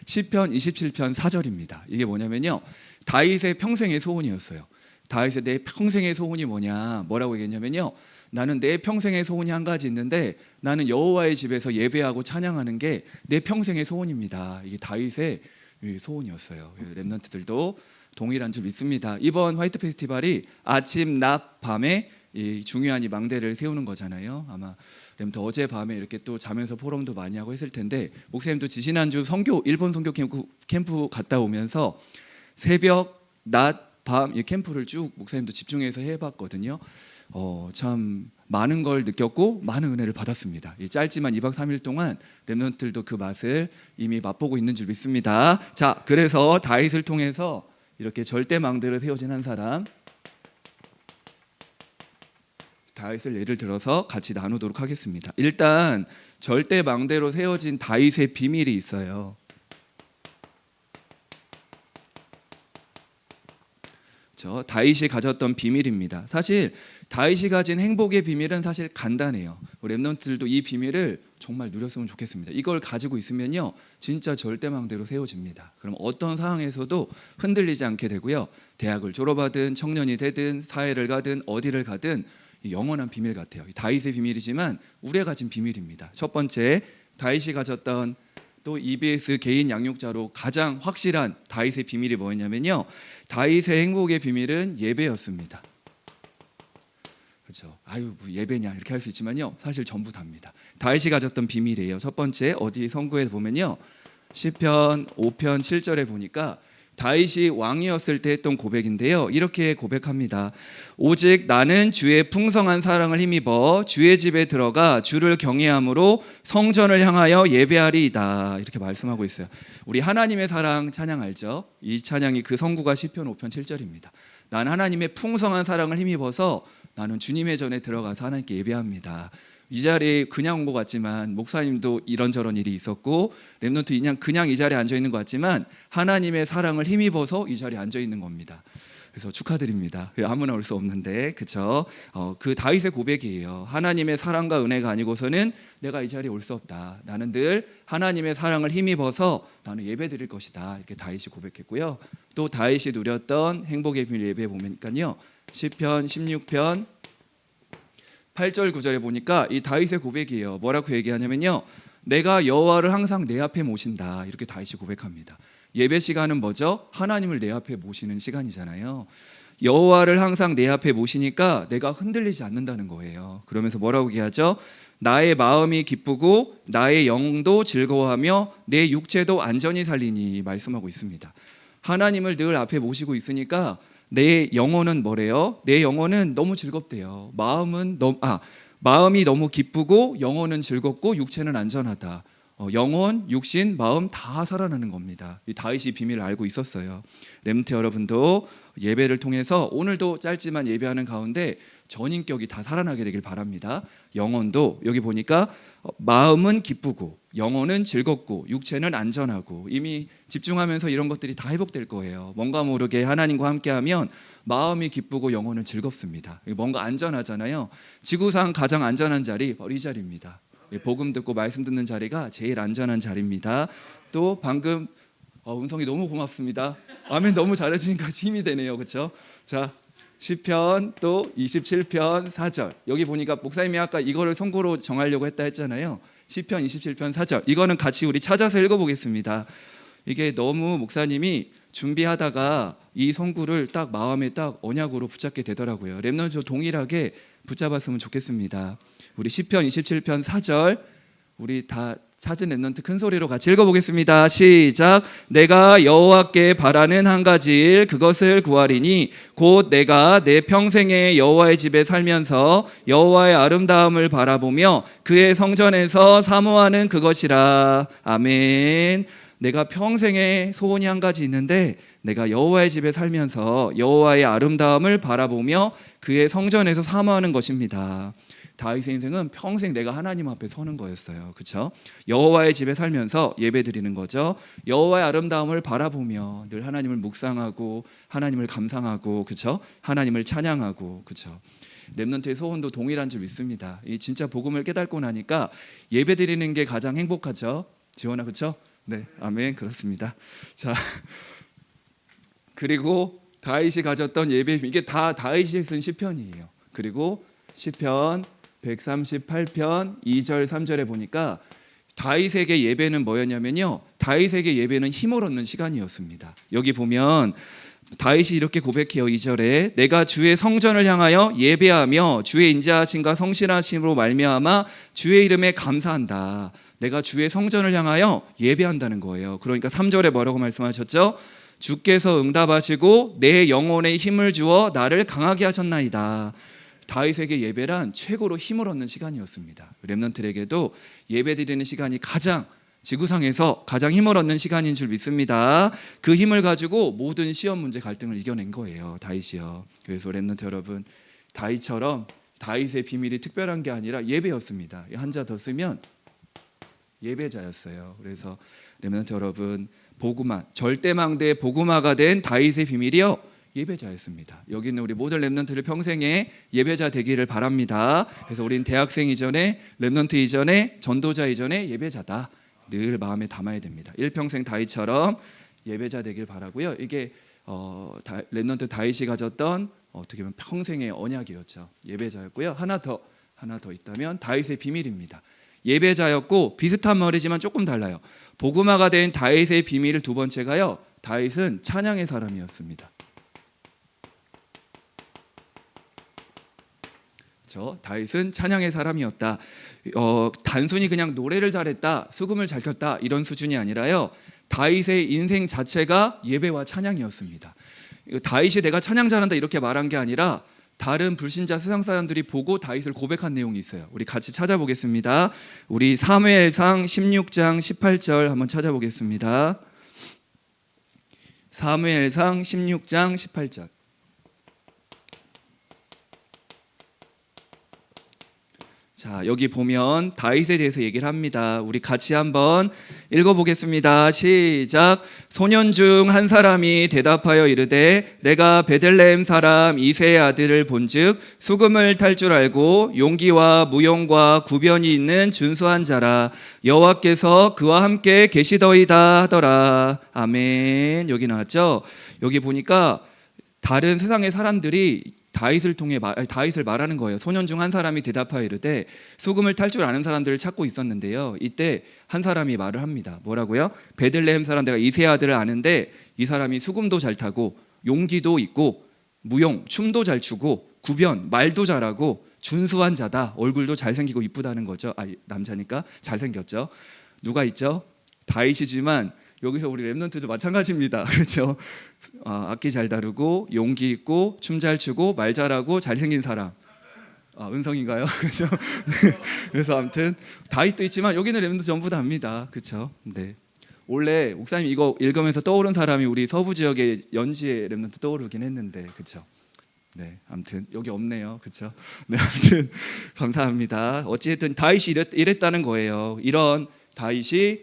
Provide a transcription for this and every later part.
시편 27편 4절입니다. 이게 뭐냐면요, 다윗의 평생의 소원이었어요. 다윗의 내 평생의 소원이 뭐라고 얘기했냐면요, 나는 내 평생의 소원이 한 가지 있는데 나는 여호와의 집에서 예배하고 찬양하는 게 내 평생의 소원입니다. 이게 다윗의 소원이었어요. 렘넌트들도 동일한 줄 믿습니다. 이번 화이트 페스티벌이 아침, 낮, 밤에 이 중요한 이 망대를 세우는 거잖아요. 아마 렘넌트 어젯밤에 이렇게 또 자면서 포럼도 많이 하고 했을 텐데, 목사님도 지지난주 일본 선교 캠프 갔다 오면서 새벽, 낮, 밤 이 캠프를 쭉 목사님도 집중해서 해봤거든요. 참 많은 걸 느꼈고 많은 은혜를 받았습니다. 짧지만 2박 3일 동안 렘넌트들도 그 맛을 이미 맛보고 있는 줄 믿습니다. 자, 그래서 다윗을 통해서 이렇게 절대망대로 세워진 한 사람, 다윗을 예를 들어서 같이 나누도록 하겠습니다. 일단 절대망대로 세워진 다윗의 비밀이 있어요. 다윗이 가졌던 비밀입니다. 사실 다윗이 가진 행복의 비밀은 사실 간단해요. 렘넌트들도 이 비밀을 정말 누렸으면 좋겠습니다. 이걸 가지고 있으면요, 진짜 절대망대로 세워집니다. 그럼 어떤 상황에서도 흔들리지 않게 되고요, 대학을 졸업하든 청년이 되든 사회를 가든 어디를 가든 영원한 비밀 같아요. 다윗의 비밀이지만 우리가 가진 비밀입니다. 첫 번째, 다윗이 가졌던 또 EBS 개인 양육자로 가장 확실한 다윗의 비밀이 뭐였냐면요, 다윗의 행복의 비밀은 예배였습니다. 그렇죠? 아유, 뭐 예배냐 이렇게 할 수 있지만요, 사실 전부 다입니다. 다윗이 가졌던 비밀이에요. 첫 번째, 어디 성구에 보면요, 시편 5편 7절에 보니까 다윗이 왕이었을 때 했던 고백인데요, 이렇게 고백합니다. 오직 나는 주의 풍성한 사랑을 힘입어 주의 집에 들어가 주를 경외함으로 성전을 향하여 예배하리이다. 이렇게 말씀하고 있어요. 우리 하나님의 사랑 찬양 알죠? 이 찬양이 그 성구가 시편 5편 7절입니다. 난 하나님의 풍성한 사랑을 힘입어서 나는 주님의 전에 들어가서 하나님께 예배합니다. 이 자리에 그냥 온 것 같지만 목사님도 이런저런 일이 있었고 렘넌트 그냥 이 자리에 앉아 있는 것 같지만 하나님의 사랑을 힘입어서 이 자리에 앉아 있는 겁니다. 그래서 축하드립니다. 아무나 올 수 없는데, 그렇죠? 그 다윗의 고백이에요. 하나님의 사랑과 은혜가 아니고서는 내가 이 자리에 올 수 없다. 나는 늘 하나님의 사랑을 힘입어서 나는 예배드릴 것이다. 이렇게 다윗이 고백했고요. 또 다윗이 누렸던 행복의 비밀 예배 보면요, 시편 16편 8절 9절에 보니까 이 다윗의 고백이에요. 뭐라고 얘기하냐면요, 내가 여호와를 항상 내 앞에 모신다. 이렇게 다윗이 고백합니다. 예배 시간은 뭐죠? 하나님을 내 앞에 모시는 시간이잖아요. 여호와를 항상 내 앞에 모시니까 내가 흔들리지 않는다는 거예요. 그러면서 뭐라고 얘기하죠? 나의 마음이 기쁘고 나의 영도 즐거워하며 내 육체도 안전히 살리니 말씀하고 있습니다. 하나님을 늘 앞에 모시고 있으니까 내 영혼은 뭐래요? 내 영혼은 너무 즐겁대요. 마음이 너무 기쁘고 영혼은 즐겁고 육체는 안전하다. 영혼, 육신, 마음 다 살아나는 겁니다. 이 다윗이 비밀을 알고 있었어요. 렘넌트 여러분도 예배를 통해서 오늘도 짧지만 예배하는 가운데 전인격이 다 살아나게 되길 바랍니다. 영혼도 여기 보니까 마음은 기쁘고 영혼은 즐겁고 육체는 안전하고, 이미 집중하면서 이런 것들이 다 회복될 거예요. 뭔가 모르게 하나님과 함께하면 마음이 기쁘고 영혼은 즐겁습니다. 뭔가 안전하잖아요. 지구상 가장 안전한 자리 바로 이 자리입니다. 복음 듣고 말씀 듣는 자리가 제일 안전한 자리입니다. 또 방금 음성이 너무 고맙습니다. 아멘. 너무 잘해주니까 힘이 되네요. 그렇죠? 자, 시편 또 27편 4절, 여기 보니까 목사님이 아까 이거를 선고로 정하려고 했잖아요. 시편 27편 4절, 이거는 같이 우리 찾아서 읽어보겠습니다. 이게 너무 목사님이 준비하다가 이 선구를 딱 마음에 딱 언약으로 붙잡게 되더라고요. 렘넌트 동일하게 붙잡았으면 좋겠습니다. 우리 시편 27편 4절 우리 다 찾은 렘넌트 큰 소리로 같이 읽어보겠습니다. 시작. 내가 여호와께 바라는 한 가지 일 그것을 구하리니 곧 내가 내 평생에 여호와의 집에 살면서 여호와의 아름다움을 바라보며 그의 성전에서 사모하는 그것이라. 아멘. 내가 평생에 소원이 한 가지 있는데 내가 여호와의 집에 살면서 여호와의 아름다움을 바라보며 그의 성전에서 사모하는 것입니다. 다윗의 인생은 평생 내가 하나님 앞에 서는 거였어요. 그렇죠? 여호와의 집에 살면서 예배드리는 거죠. 여호와의 아름다움을 바라보며 늘 하나님을 묵상하고 하나님을 감상하고, 그렇죠? 하나님을 찬양하고, 그렇죠? 렘넌트의 소원도 동일한 줄 믿습니다. 이 진짜 복음을 깨닫고 나니까 예배드리는 게 가장 행복하죠. 지원아, 그렇죠? 네, 아멘. 그렇습니다. 자, 그리고 다윗이 가졌던 예배, 이게 다 다윗이 쓴 시편이에요. 그리고 시편 138편 2절 3절에 보니까 다윗에게 예배는 뭐였냐면요, 다윗에게 예배는 힘을 얻는 시간이었습니다. 여기 보면 다윗이 이렇게 고백해요. 2절에 내가 주의 성전을 향하여 예배하며 주의 인자하심과 성실하심으로 말미암아 주의 이름에 감사한다. 내가 주의 성전을 향하여 예배한다는 거예요. 그러니까 3절에 뭐라고 말씀하셨죠? 주께서 응답하시고 내 영혼에 힘을 주어 나를 강하게 하셨나이다. 다윗에게 예배란 최고로 힘을 얻는 시간이었습니다. 렘넌트에게도 예배드리는 시간이 가장 지구상에서 가장 힘을 얻는 시간인 줄 믿습니다. 그 힘을 가지고 모든 시험 문제 갈등을 이겨낸 거예요, 다윗이요. 그래서 렘넌트 여러분, 다윗처럼 다윗의 비밀이 특별한 게 아니라 예배였습니다. 한자 더 쓰면 예배자였어요. 그래서 렘넌트 여러분, 복음화, 절대망대의 복음화가 된 다윗의 비밀이요, 예배자였습니다. 여기 있는 우리 모든 렘넌트를 평생에 예배자 되기를 바랍니다. 그래서 우린 대학생 이전에, 렘넌트 이전에, 전도자 이전에 예배자다. 늘 마음에 담아야 됩니다. 일평생 다윗처럼 예배자 되길 바라고요. 이게 렘넌트 다윗이 가졌던 어떻게 보면 평생의 언약이었죠. 예배자였고요. 하나 더 있다면 다윗의 비밀입니다. 예배자였고 비슷한 말이지만 조금 달라요. 복음화가 된 다윗의 비밀 두 번째가요, 다윗은 찬양의 사람이었습니다. 다윗은 찬양의 사람이었다. 단순히 그냥 노래를 잘했다, 수금을 잘 켰다 이런 수준이 아니라요, 다윗의 인생 자체가 예배와 찬양이었습니다. 다윗이 내가 찬양 잘한다 이렇게 말한 게 아니라 다른 불신자 세상 사람들이 보고 다윗을 고백한 내용이 있어요. 우리 같이 찾아보겠습니다. 우리 사무엘상 16장 18절 한번 찾아보겠습니다. 사무엘상 16장 18절. 자, 여기 보면 다윗에 대해서 얘기를 합니다. 우리 같이 한번 읽어보겠습니다. 시작. 소년 중 한 사람이 대답하여 이르되 내가 베들레헴 사람 이새의 아들을 본즉 수금을 탈 줄 알고 용기와 무용과 구변이 있는 준수한 자라. 여호와께서 그와 함께 계시더이다 하더라. 아멘. 여기 나왔죠. 여기 보니까 다른 세상의 사람들이 다윗을 통해 다윗을 말하는 거예요. 소년 중 한 사람이 대답하여 이르되 수금을 탈 줄 아는 사람들을 찾고 있었는데요. 이때 한 사람이 말을 합니다. 뭐라고요? 베들레헴 사람 내가 이새의 아들을 아는데 이 사람이 수금도 잘 타고 용기도 있고 무용 춤도 잘 추고 구변 말도 잘하고 준수한 자다. 얼굴도 잘생기고 이쁘다는 거죠. 남자니까 잘생겼죠. 누가 있죠? 다윗이지만 여기서 우리 렘넌트도 마찬가지입니다. 그렇죠? 악기 잘 다루고 용기 있고 춤 잘 추고 말 잘하고 잘생긴 사람. 은성인가요? 그렇죠? 그래서 아무튼 다윗도 있지만 여기는 렘넌트 전부 다 합니다. 그렇죠? 네. 원래 목사님 이거 읽으면서 떠오른 사람이 우리 서부 지역의 연지의 렘넌트 떠오르긴 했는데, 그렇죠? 네, 아무튼 여기 없네요. 그렇죠? 네, 아무튼 감사합니다. 어찌됐든 다윗이 이랬다는 거예요. 이런 다윗이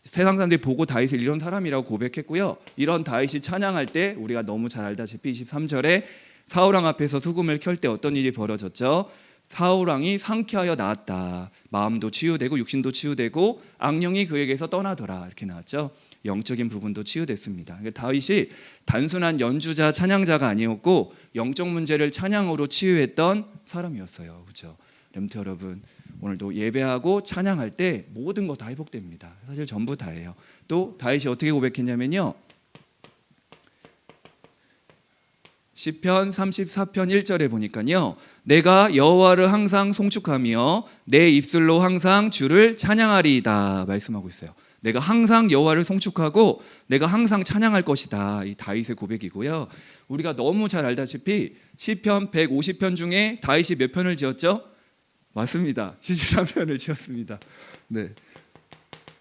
세상 사람들이 보고 다윗을 이런 사람이라고 고백했고요. 이런 다윗이 찬양할 때 우리가 너무 잘 알다시피 23절에 사울왕 앞에서 수금을 켤 때 어떤 일이 벌어졌죠? 사울왕이 상쾌하여 나았다. 마음도 치유되고 육신도 치유되고 악령이 그에게서 떠나더라. 이렇게 나왔죠. 영적인 부분도 치유됐습니다. 다윗이 단순한 연주자, 찬양자가 아니었고 영적 문제를 찬양으로 치유했던 사람이었어요. 그렇죠? 렘트 여러분, 오늘도 예배하고 찬양할 때 모든 거 다 회복됩니다. 사실 전부 다예요. 또 다윗이 어떻게 고백했냐면요, 시편 34편 1절에 보니까요, 내가 여호와를 항상 송축하며 내 입술로 항상 주를 찬양하리이다 말씀하고 있어요. 내가 항상 여호와를 송축하고 내가 항상 찬양할 것이다. 이 다윗의 고백이고요. 우리가 너무 잘 알다시피 시편 150편 중에 다윗이 몇 편을 지었죠? 맞습니다. 73편을 지었습니다. 네.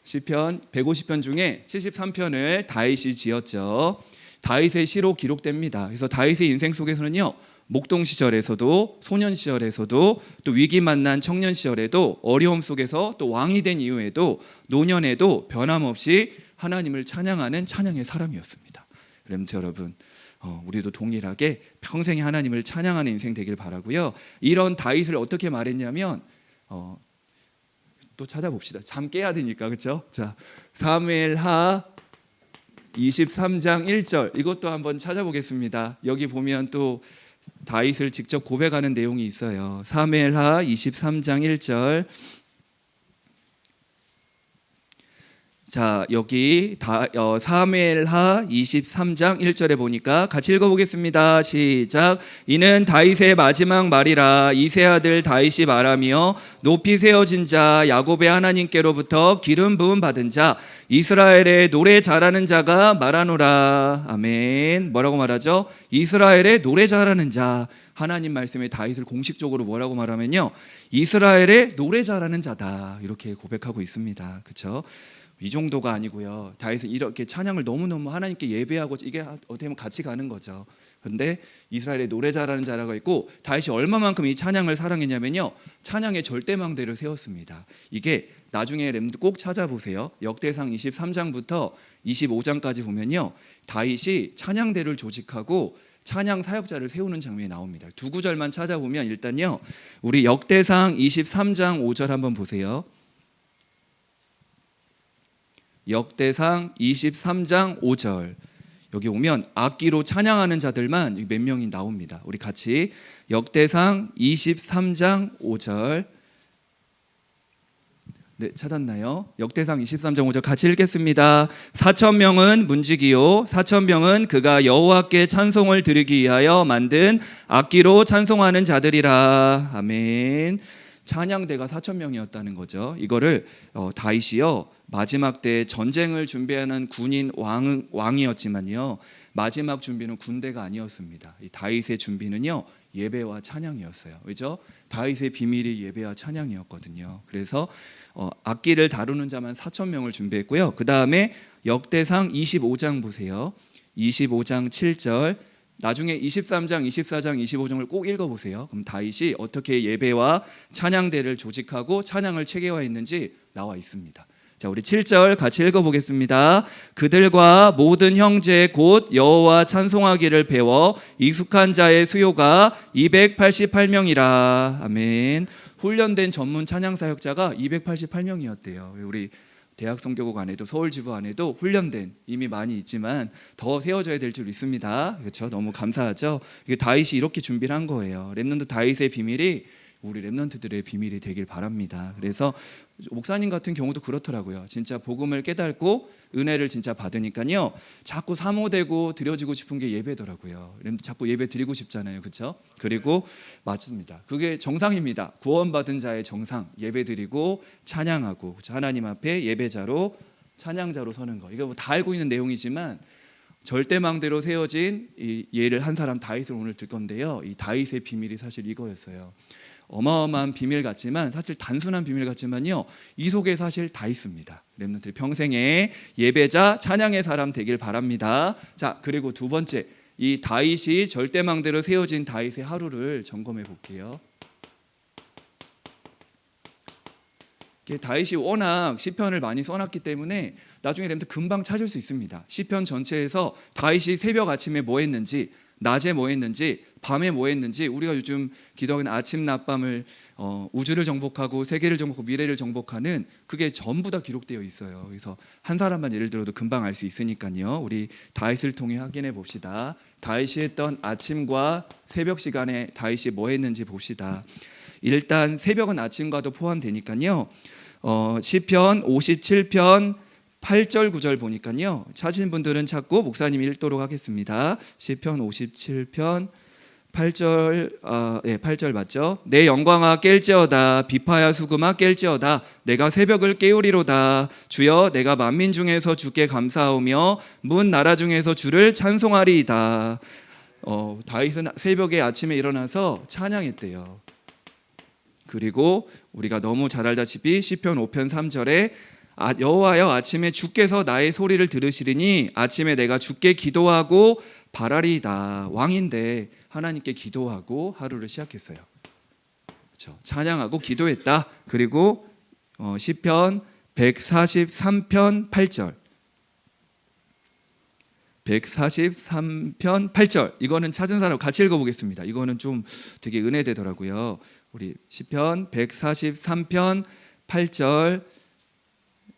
시편 150편 중에 73편을 다윗이 지었죠. 다윗의 시로 기록됩니다. 그래서 다윗의 인생 속에서는요, 목동 시절에서도 소년 시절에서도 또 위기 만난 청년 시절에도 어려움 속에서 또 왕이 된 이후에도 노년에도 변함없이 하나님을 찬양하는 찬양의 사람이었습니다. 렘트 여러분, 우리도 동일하게 평생에 하나님을 찬양하는 인생 되길 바라고요. 이런 다윗을 어떻게 말했냐면 또 찾아봅시다. 잠 깨야 되니까. 그렇죠? 자, 사무엘하 23장 1절 이것도 한번 찾아보겠습니다. 여기 보면 또 다윗을 직접 고백하는 내용이 있어요. 사무엘하 23장 1절. 자, 여기 사무엘하 23장 1절에 보니까 같이 읽어보겠습니다. 시작. 이는 다윗의 마지막 말이라. 이세 아들 다윗이 말하며 높이 세워진 자 야곱의 하나님께로부터 기름 부음 받은 자 이스라엘의 노래 잘하는 자가 말하노라. 아멘. 뭐라고 말하죠? 이스라엘의 노래 잘하는 자. 하나님 말씀에 다윗을 공식적으로 뭐라고 말하면요, 이스라엘의 노래 잘하는 자다, 이렇게 고백하고 있습니다. 그렇죠? 이 정도가 아니고요. 다윗은 이렇게 찬양을 너무너무 하나님께 예배하고 이게 어떻게 보면 같이 가는 거죠. 그런데 이스라엘의 노래 잘하는 자라고 있고, 다윗이 얼마만큼 이 찬양을 사랑했냐면요, 찬양의 절대망대를 세웠습니다. 이게 나중에 렘드 꼭 찾아보세요. 역대상 23장부터 25장까지 보면요, 다윗이 찬양대를 조직하고 찬양 사역자를 세우는 장면이 나옵니다. 두 구절만 찾아보면 일단요, 우리 역대상 23장 5절 한번 보세요. 역대상 23장 5절 여기 오면 악기로 찬양하는 자들만 몇 명이 나옵니다. 우리 같이 역대상 23장 5절. 네, 찾았나요? 역대상 23장 5절 같이 읽겠습니다. 4,000명은 문지기요 4,000명은 그가 여호와께 찬송을 드리기 위하여 만든 악기로 찬송하는 자들이라. 아멘. 찬양대가 4,000명이었다는 거죠. 이거를 다윗이요, 마지막 때 전쟁을 준비하는 군인 왕이었지만요, 마지막 준비는 군대가 아니었습니다. 이 다윗의 준비는요, 예배와 찬양이었어요. 그렇죠? 다윗의 비밀이 예배와 찬양이었거든요. 그래서 악기를 다루는 자만 4,000명을 준비했고요. 그 다음에 역대상 25장 보세요. 25장 7절. 나중에 23장, 24장, 25장을 꼭 읽어보세요. 그럼 다윗이 어떻게 예배와 찬양대를 조직하고 찬양을 체계화했는지 나와 있습니다. 자, 우리 7절 같이 읽어보겠습니다. 그들과 모든 형제 곧 여호와 찬송하기를 배워 익숙한 자의 수요가 288명이라. 아멘. 훈련된 전문 찬양 사역자가 288명이었대요. 우리 대학 성교국 안에도 서울 지부 안에도 훈련된 이미 많이 있지만 더 세워져야 될 줄 있습니다. 그렇죠? 너무 감사하죠. 이게 다윗이 이렇게 준비를 한 거예요. 렘넌트 다윗의 비밀이 우리 렘넌트들의 비밀이 되길 바랍니다. 그래서 목사님 같은 경우도 그렇더라고요. 진짜 복음을 깨닫고 은혜를 진짜 받으니까요, 자꾸 사모되고 드려지고 싶은 게 예배더라고요. 자꾸 예배 드리고 싶잖아요. 그렇죠? 그리고 맞습니다. 그게 정상입니다. 구원받은 자의 정상, 예배 드리고 찬양하고, 그렇죠? 하나님 앞에 예배자로 찬양자로 서는 거, 이거 뭐 다 알고 있는 내용이지만 절대망대로 세워진 이 예를 한 사람 다윗을 오늘 들 건데요, 이 다윗의 비밀이 사실 이거였어요. 어마어마한 비밀 같지만, 사실 단순한 비밀 같지만요, 이 속에 사실 다 있습니다. 렘넌트들 평생에 예배자 찬양의 사람 되길 바랍니다. 자, 그리고 두 번째, 이 다윗이 절대망대로 세워진 다윗의 하루를 점검해 볼게요. 다윗이 워낙 시편을 많이 써놨기 때문에 나중에 렘넌트 금방 찾을 수 있습니다. 시편 전체에서 다윗이 새벽 아침에 뭐 했는지, 낮에 뭐 했는지, 밤에 뭐 했는지, 우리가 요즘 기도하는 아침 낮밤을 우주를 정복하고 세계를 정복하고 미래를 정복하는, 그게 전부 다 기록되어 있어요. 그래서 한 사람만 예를 들어도 금방 알 수 있으니까요, 우리 다윗을 통해 확인해 봅시다. 다윗이 했던 아침과 새벽 시간에 다윗이 뭐 했는지 봅시다. 일단 새벽은 아침과도 포함되니까요, 시편 57편 8절 9절 보니까요, 찾으신 분들은 찾고 목사님이 읽도록 하겠습니다. 시편 57편 8절 8절 맞죠? 내 영광아 깰지어다, 비파야 수금아 깰지어다, 내가 새벽을 깨우리로다. 주여, 내가 만민 중에서 주께 감사하오며 문 나라 중에서 주를 찬송하리이다. 다윗은 새벽에 아침에 일어나서 찬양했대요. 그리고 우리가 너무 잘 알다시피 시편 5편 3절에 여호와여, 아침에 주께서 나의 소리를 들으시리니 아침에 내가 주께 기도하고 바라리이다. 왕인데 하나님께 기도하고 하루를 시작했어요. 그렇죠? 찬양하고 기도했다. 그리고 시편 143편 8절 143편 8절 이거는 찾은 사람 같이 읽어보겠습니다. 이거는 좀 되게 은혜되더라고요. 우리 시편 143편 8절.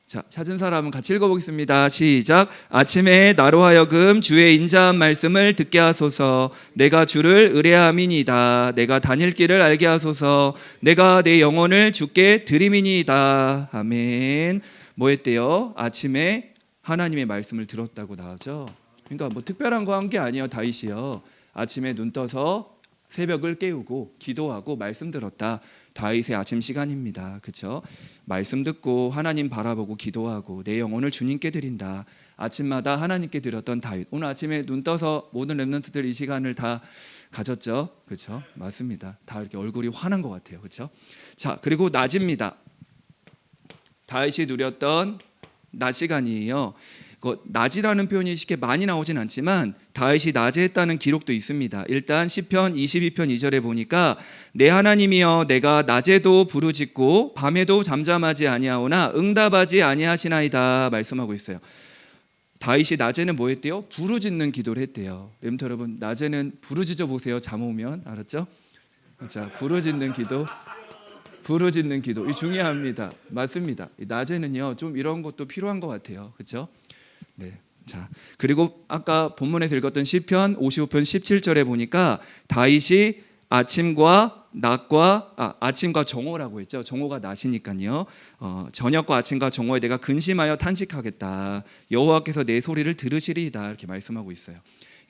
자, 찾은 사람은 같이 읽어보겠습니다. 시작. 아침에 나로 하여금 주의 인자한 말씀을 듣게 하소서. 내가 주를 의뢰함이니이다. 내가 다닐 길을 알게 하소서. 내가 내 영혼을 주께 드림이니이다. 아멘. 뭐 했대요? 아침에 하나님의 말씀을 들었다고 나오죠. 그러니까 뭐 특별한 거 한 게 아니에요. 다윗이요. 아침에 눈 떠서 새벽을 깨우고 기도하고 말씀 들었다. 다윗의 아침 시간입니다. 그렇죠? 말씀 듣고 하나님 바라보고 기도하고 내 영혼을 주님께 드린다. 아침마다 하나님께 드렸던 다윗. 오늘 아침에 눈 떠서 모든 렘넌트들 이 시간을 다 가졌죠. 그렇죠? 맞습니다. 다 이렇게 얼굴이 환한 것 같아요. 그렇죠? 자, 그리고 낮입니다. 다윗이 누렸던 낮 시간이에요. 낮이라는 표현이 쉽게 많이 나오진 않지만 다윗이 낮에 했다는 기록도 있습니다. 일단 시편 22편 2절에 보니까 내 하나님이여 내가 낮에도 부르짖고 밤에도 잠잠하지 아니하오나 응답하지 아니하시나이다 말씀하고 있어요. 다윗이 낮에는 뭐 했대요? 부르짖는 기도를 했대요. 렘터 여러분, 낮에는 부르짖어 보세요. 잠 오면. 알았죠? 자, 부르짖는 기도. 부르짖는 기도. 이 중요합니다. 맞습니다. 낮에는요 좀 이런 것도 필요한 것 같아요. 그렇죠? 네. 자, 그리고 아까 본문에서 읽었던 시편 55편 17절에 보니까 다윗이 아침과 정오라고 했죠. 정오가 낮이니까요. 저녁과 아침과 정오에 내가 근심하여 탄식하겠다. 여호와께서 내 소리를 들으시리이다. 이렇게 말씀하고 있어요.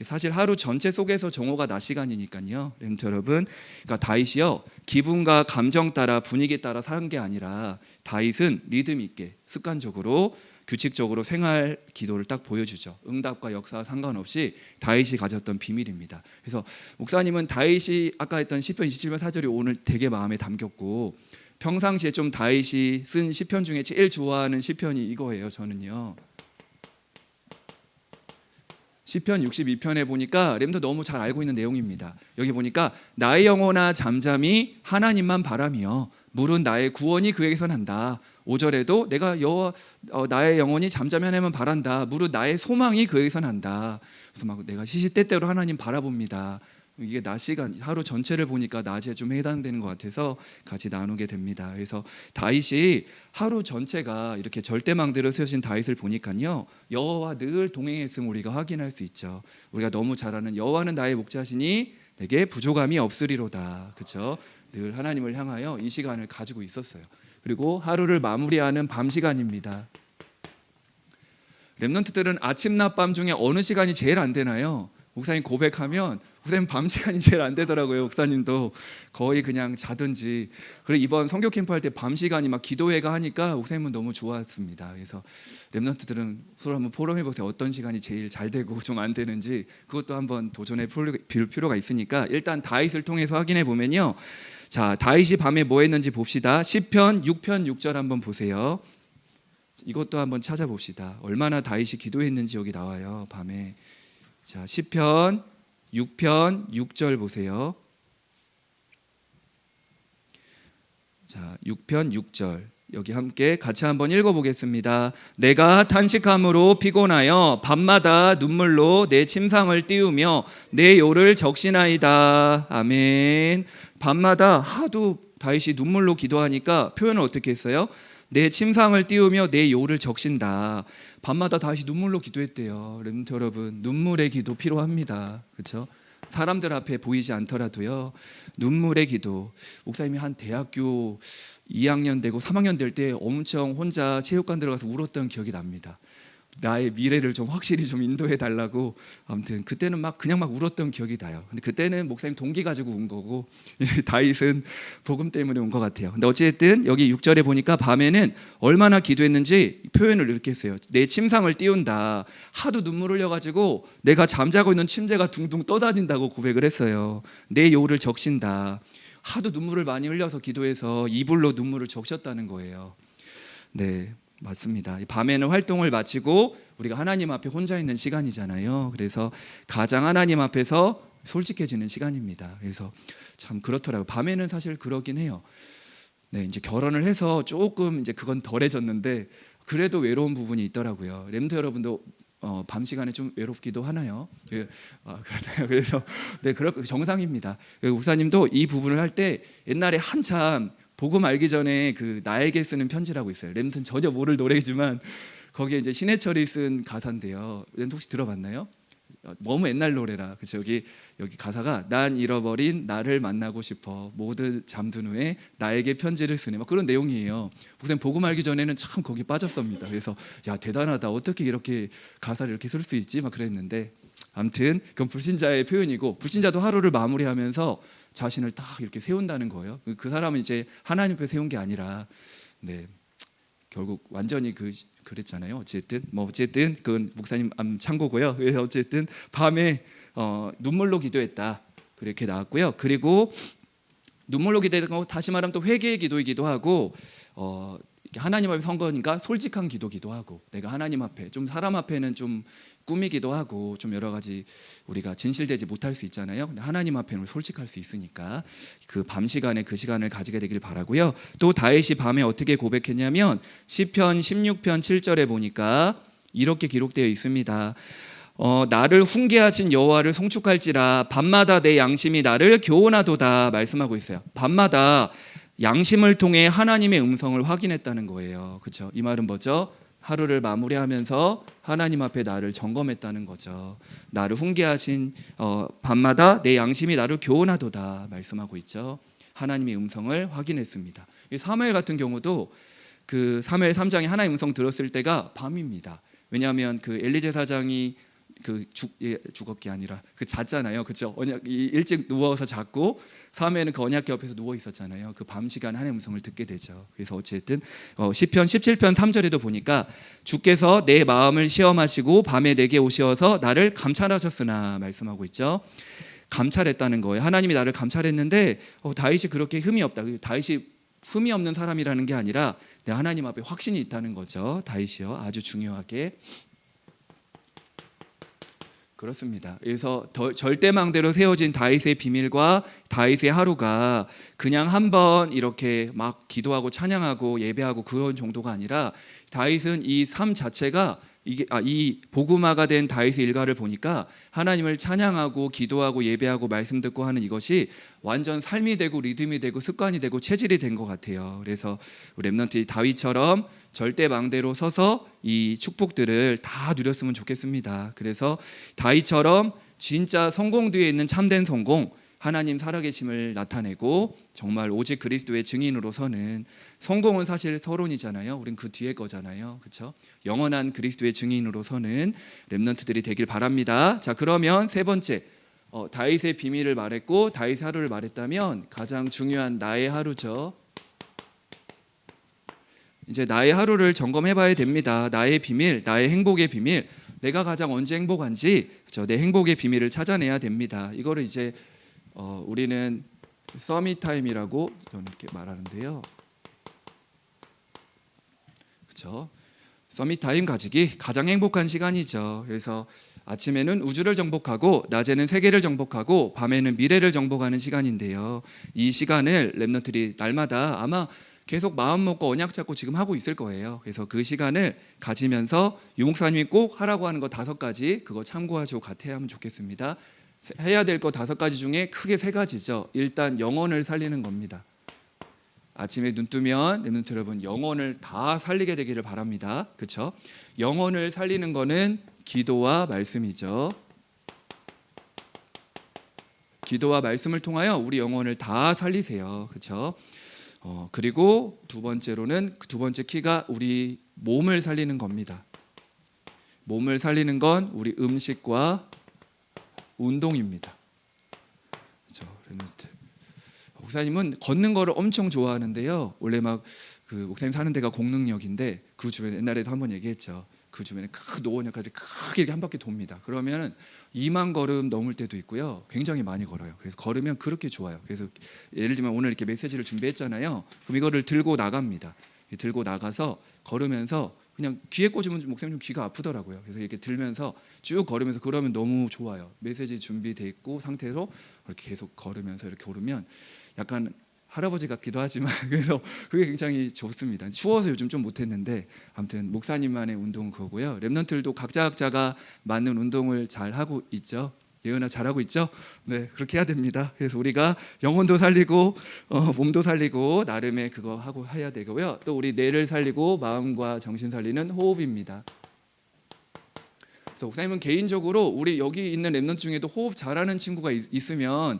사실 하루 전체 속에서 정오가 낮 시간이니까요. 여러분, 그러니까 다윗이요 기분과 감정 따라 분위기 따라 사는 게 아니라 다윗은 리듬 있게 습관적으로 규칙적으로 생활 기도를 딱 보여주죠. 응답과 역사와 상관없이 다윗이 가졌던 비밀입니다. 그래서 목사님은 다윗이 아까 했던 시편 27편 4절이 오늘 되게 마음에 담겼고 평상시에 좀 다윗이 쓴 시편 중에 제일 좋아하는 시편이 이거예요. 저는요. 시편 62편에 보니까 렘도 너무 잘 알고 있는 내용입니다. 여기 보니까 나의 영혼아 잠잠히 하나님만 바라며 물은 나의 구원이 그에게서 난다. 5절에도 내가 나의 영혼이 잠잠히 하나님만 바란다. 물은 나의 소망이 그에게서 난다. 그래서 막 내가 시시때때로 하나님 바라봅니다. 이게 낮 시간 하루 전체를 보니까 낮에 좀 해당되는 것 같아서 같이 나누게 됩니다. 그래서 다윗이 하루 전체가 이렇게 절대망대로 세우신 다윗을 보니까요 여호와와 늘 동행했음을 우리가 확인할 수 있죠. 우리가 너무 잘 아는 여호와는 나의 목자시니 내게 부족함이 없으리로다. 그렇죠? 늘 하나님을 향하여 이 시간을 가지고 있었어요. 그리고 하루를 마무리하는 밤 시간입니다. 렘넌트들은 아침 낮 밤 중에 어느 시간이 제일 안 되나요? 목사님 고백하면 목사님 밤 시간이 제일 안 되더라고요. 목사님도 거의 그냥 자든지. 그리고 이번 성교 캠프 할 때 밤 시간이 막 기도회가 하니까 목사님은 너무 좋았습니다. 그래서 렘넌트들은 서로 한번 포럼해 보세요. 어떤 시간이 제일 잘 되고 좀 안 되는지 그것도 한번 도전해 볼 필요가 있으니까 일단 다윗을 통해서 확인해 보면요. 자, 다윗이 밤에 뭐 했는지 봅시다. 시편 6편 6절 한번 보세요. 이것도 한번 찾아봅시다. 얼마나 다윗이 기도했는지 여기 나와요. 밤에. 자, 시편 6편 6절 보세요. 자, 6편 6절. 여기 함께 같이 한번 읽어보겠습니다. 내가 탄식함으로 피곤하여 밤마다 눈물로 내 침상을 띄우며 내 요를 적시나이다. 아멘. 밤마다 하도 다윗이 눈물로 기도하니까 표현을 어떻게 했어요? 내 침상을 띄우며 내 요를 적신다. 밤마다 다윗이 눈물로 기도했대요. 렘넌트 여러분, 눈물의 기도 필요합니다. 그렇죠? 사람들 앞에 보이지 않더라도요. 눈물의 기도. 목사님이 한 대학교 2학년 되고 3학년 될 때 엄청 혼자 체육관 들어가서 울었던 기억이 납니다. 나의 미래를 좀 확실히 좀 인도해 달라고. 아무튼 그때는 그냥 울었던 기억이 나요. 근데 그때는 목사님 동기 가지고 운 거고 다윗은 복음 때문에 온 것 같아요. 근데 어쨌든 여기 6절에 보니까 밤에는 얼마나 기도했는지 표현을 이렇게 했어요. 내 침상을 띄운다. 하도 눈물 흘려가지고 내가 잠자고 있는 침대가 둥둥 떠다닌다고 고백을 했어요. 내 요를 적신다. 하도 눈물을 많이 흘려서 기도해서 이불로 눈물을 적셨다는 거예요. 네, 맞습니다. 밤에는 활동을 마치고 우리가 하나님 앞에 혼자 있는 시간이잖아요. 그래서 가장 하나님 앞에서 솔직해지는 시간입니다. 그래서 참 그렇더라고요. 밤에는 사실 그러긴 해요. 네, 이제 결혼을 해서 조금 이제 그건 덜해졌는데 그래도 외로운 부분이 있더라고요. 렘드 여러분도 밤 시간에 좀 외롭기도 하나요? 그렇나요? 그래서 네, 정상입니다. 목사님도 이 부분을 할 때 옛날에 한참 복음 알기 전에 그 나에게 쓰는 편지라고 있어요. 랩넌트는 전혀 모를 노래지만 거기에 이제 신해철이 쓴 가사인데요. 랩넌트 혹시 들어봤나요? 너무 옛날 노래라. 그쵸? 여기 가사가 난 잃어버린 나를 만나고 싶어 모두 잠든 후에 나에게 편지를 쓰네. 막 그런 내용이에요. 목사님 복음 알기 전에는 참 거기 빠졌습니다. 그래서 야 대단하다. 어떻게 이렇게 가사를 이렇게 쓸 수 있지? 막 그랬는데 아무튼 그건 불신자의 표현이고 불신자도 하루를 마무리하면서 자신을 딱 이렇게 세운다는 거예요. 그 사람은 이제 하나님 앞에 세운 게 아니라 네. 결국 완전히 그랬잖아요. 어쨌든 그건 목사님 참고고요. 그래서 어쨌든 밤에 눈물로 기도했다 그렇게 나왔고요. 그리고 눈물로 기도했고 다시 말하면 또 회개의 기도이기도 하고 하나님 앞에 선 거니까 솔직한 기도기도 하고 내가 하나님 앞에 좀 사람 앞에는 좀 꾸미기도 하고 좀 여러 가지 우리가 진실되지 못할 수 있잖아요. 근데 하나님 앞에는 솔직할 수 있으니까 그 밤 시간에 그 시간을 가지게 되길 바라고요. 또 다윗이 밤에 어떻게 고백했냐면 시편 16편 7절에 보니까 이렇게 기록되어 있습니다. 나를 훈계하신 여호와를 송축할지라 밤마다 내 양심이 나를 교훈하도다 말씀하고 있어요. 밤마다 양심을 통해 하나님의 음성을 확인했다는 거예요. 그렇죠? 이 말은 뭐죠? 하루를 마무리하면서 하나님 앞에 나를 점검했다는 거죠. 나를 훈계하신 밤마다 내 양심이 나를 교훈하도다 말씀하고 있죠. 하나님의 음성을 확인했습니다. 사무엘 같은 경우도 그 사무엘 3장에 하나님의 음성 들었을 때가 밤입니다. 왜냐하면 그 엘리 제사장이 죽었기 아니라 잤잖아요. 그렇죠? 일찍 누워서 잤고 사무엘은 그 언약궤 옆에서 누워 있었잖아요. 그 밤 시간 하나님의 음성을 듣게 되죠. 그래서 어쨌든 시편 17편 3절에도 보니까 주께서 내 마음을 시험하시고 밤에 내게 오셔서 나를 감찰하셨으나 말씀하고 있죠. 감찰했다는 거예요. 하나님이 나를 감찰했는데 다윗이 그렇게 흠이 없다. 다윗이 흠이 없는 사람이라는 게 아니라 내 하나님 앞에 확신이 있다는 거죠. 다윗이요. 아주 중요하게. 그렇습니다. 그래서 절대망대로 세워진 다윗의 비밀과 다윗의 하루가 그냥 한번 이렇게 막 기도하고 찬양하고 예배하고 그런 정도가 아니라 다윗은 이 삶 자체가 이 복음화가 된 다윗의 일가를 보니까 하나님을 찬양하고 기도하고 예배하고 말씀 듣고 하는 이것이 완전 삶이 되고 리듬이 되고 습관이 되고 체질이 된 것 같아요. 그래서 렘넌트 다윗처럼 절대망대로 서서 이 축복들을 다 누렸으면 좋겠습니다. 그래서 다윗처럼 진짜 성공 뒤에 있는 참된 성공, 하나님 살아계심을 나타내고 정말 오직 그리스도의 증인으로 서는 성공은 사실 서론이잖아요. 우린 그 뒤에 거잖아요. 그렇죠? 영원한 그리스도의 증인으로 서는 렘넌트들이 되길 바랍니다. 자, 그러면 세 번째 다윗의 비밀을 말했고 다윗의 하루를 말했다면 가장 중요한 나의 하루죠. 이제 나의 하루를 점검해 봐야 됩니다. 나의 비밀, 나의 행복의 비밀, 내가 가장 언제 행복한지 내 행복의 비밀을 찾아내야 됩니다. 이거를 이제 우리는 서밋 타임이라고 저는 이렇게 말하는데요. 그렇죠? 서밋 타임 가지기 가장 행복한 시간이죠. 그래서 아침에는 우주를 정복하고 낮에는 세계를 정복하고 밤에는 미래를 정복하는 시간인데요. 이 시간을 렘넌트들이 날마다 아마 계속 마음 먹고 언약 잡고 지금 하고 있을 거예요. 그래서 그 시간을 가지면서 유목사님이 꼭 하라고 하는 거 5가지 그거 참고하시고 같이 하면 좋겠습니다. 해야 될 거 5가지 중에 크게 3가지죠. 일단 영혼을 살리는 겁니다. 아침에 눈 뜨면 렘넌트 여러분 영혼을 다 살리게 되기를 바랍니다. 그렇죠? 영혼을 살리는 거는 기도와 말씀이죠. 기도와 말씀을 통하여 우리 영혼을 다 살리세요. 그렇죠? 그리고 두 번째로는 두 번째 키가 우리 몸을 살리는 겁니다. 몸을 살리는 건 우리 음식과 운동입니다. 그렇죠? 목사님은 걷는 거를 엄청 좋아하는데요. 원래 막 그 목사님 사는 데가 공릉역인데 그 주변에 옛날에도 한번 얘기했죠. 그 주변에 큰 노원역까지 크게 이렇게 한 바퀴 돕니다. 그러면 2만 걸음 넘을 때도 있고요. 굉장히 많이 걸어요. 그래서 걸으면 그렇게 좋아요. 그래서 예를 들면 오늘 이렇게 메시지를 준비했잖아요. 그럼 이거를 들고 나갑니다. 들고 나가서 걸으면서 그냥 귀에 꽂으면 목사님 좀 귀가 아프더라고요. 그래서 이렇게 들면서 쭉 걸으면서 그러면 너무 좋아요. 메시지 준비돼 있고 상태로 이렇게 계속 걸으면서 이렇게 오르면 약간 할아버지 같기도 하지만 그래서 그게 굉장히 좋습니다. 추워서 요즘 좀 못했는데 아무튼 목사님만의 운동은 그거고요. 렘넌트들도 각자가 맞는 운동을 잘 하고 있죠. 예은아 잘하고 있죠? 네, 그렇게 해야 됩니다. 그래서 우리가 영혼도 살리고 몸도 살리고 나름의 그거 하고 해야 되고요. 또 우리 뇌를 살리고 마음과 정신 살리는 호흡입니다. 그래서 목사님은 개인적으로 우리 여기 있는 랩넌트 중에도 호흡 잘하는 친구가 있으면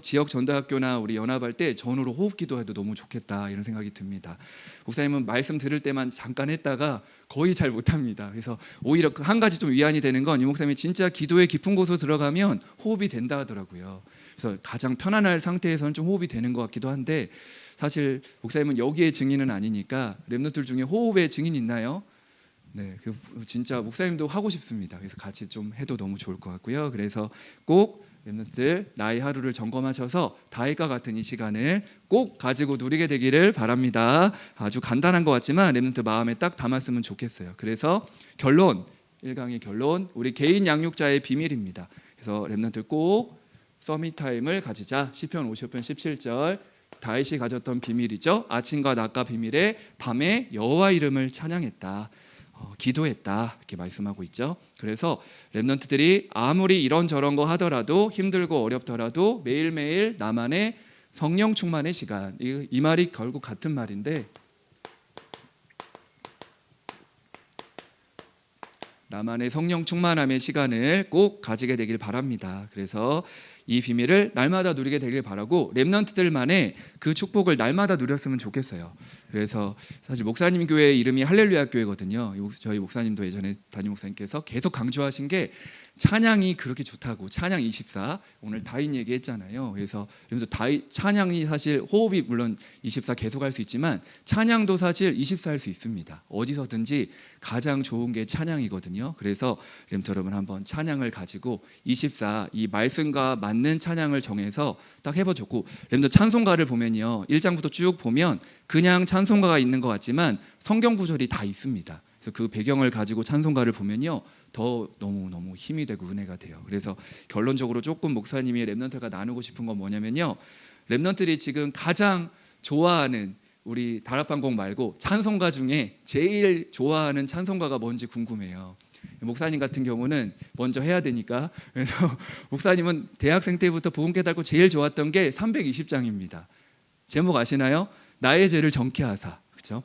지역 전도학교나 우리 연합할 때 전으로 호흡 기도해도 너무 좋겠다 이런 생각이 듭니다. 목사님은 말씀 들을 때만 잠깐 했다가 거의 잘 못합니다. 그래서 오히려 한 가지 좀 위안이 되는 건 이 목사님이 진짜 기도의 깊은 곳으로 들어가면 호흡이 된다 하더라고요. 그래서 가장 편안할 상태에서는 좀 호흡이 되는 것 같기도 한데 사실 목사님은 여기에 증인은 아니니까 랩넌트들 중에 호흡의 증인 있나요? 네, 진짜 목사님도 하고 싶습니다. 그래서 같이 좀 해도 너무 좋을 것 같고요. 그래서 꼭 랩넌트들 나의 하루를 점검하셔서 다윗과 같은 이 시간을 꼭 가지고 누리게 되기를 바랍니다. 아주 간단한 것 같지만 랩넌트 마음에 딱 담았으면 좋겠어요. 그래서 결론, 1강의 결론, 우리 개인 양육자의 비밀입니다. 그래서 랩넌트 꼭 서밋 타임을 가지자. 시편 50편 17절 다윗이 가졌던 비밀이죠. 아침과 낮과 비밀에 밤에 여호와 이름을 찬양했다. 기도했다 이렇게 말씀하고 있죠. 그래서 랩넌트들이 아무리 이런저런 거 하더라도 힘들고 어렵더라도 매일매일 나만의 성령 충만의 시간, 이 말이 결국 같은 말인데 나만의 성령 충만함의 시간을 꼭 가지게 되길 바랍니다. 그래서 이 비밀을 날마다 누리게 되길 바라고 랩넌트들만의 그 축복을 날마다 누렸으면 좋겠어요. 그래서 사실 목사님 교회 이름이 할렐루야 교회거든요. 저희 목사님도 예전에 담임 목사님께서 계속 강조하신 게 찬양이 그렇게 좋다고. 찬양 24 오늘 다윗 얘기했잖아요. 그래서 다윗 찬양이 사실 호흡이 물론 24 계속 할 수 있지만 찬양도 사실 24 할 수 있습니다. 어디서든지 가장 좋은 게 찬양이거든요. 그래서 렘터 여러분 한번 찬양을 가지고 24 이 말씀과 맞는 찬양을 정해서 딱 해보셨고 렘터 찬송가를 보면요 1장부터 쭉 보면 그냥 찬송가가 있는 것 같지만 성경 구절이 다 있습니다. 그래서 그 배경을 가지고 찬송가를 보면요 더 너무 힘이 되고 은혜가 돼요. 그래서 결론적으로 조금 목사님이 랩넌트가 나누고 싶은 건 뭐냐면요 랩넌트들이 지금 가장 좋아하는 우리 다락방공 말고 찬송가 중에 제일 좋아하는 찬송가가 뭔지 궁금해요. 목사님 같은 경우는 먼저 해야 되니까. 그래서 목사님은 대학생 때부터 복음 깨닫고 제일 좋았던 게 320장입니다. 제목 아시나요? 나의 죄를 정케 하사. 그렇죠?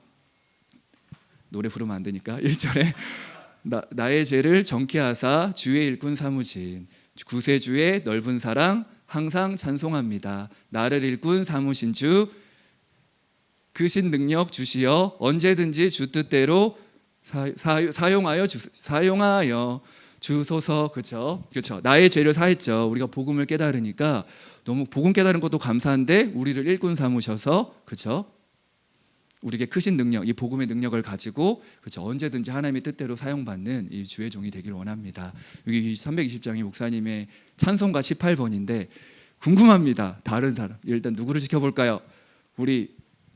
노래 부르면 안 되니까 1절에 나의 죄를 정케 하사 주의 일꾼 삼으신 구세주의 넓은 사랑 항상 찬송합니다. 나를 일꾼 삼으신 주 크신 능력 주시어 언제든지 주 뜻대로 사용하여 주소서. 그렇죠? 나의 죄를 사했죠. 우리가 복음을 깨달으니까 너무 복음 깨달은 것도 감사한데 우리를 일꾼 삼으셔서 그렇죠? 우리에게 크신 능력, 이 복음의 능력을 가지고 그렇죠? 언제든지 하나님의 뜻대로 사용받는 이 주의 종이 되길 원합니다. 여기 320장이 목사님의 찬송가 18번인데 궁금합니다. 다른 사람 일단 누구를 지켜볼까요? 우리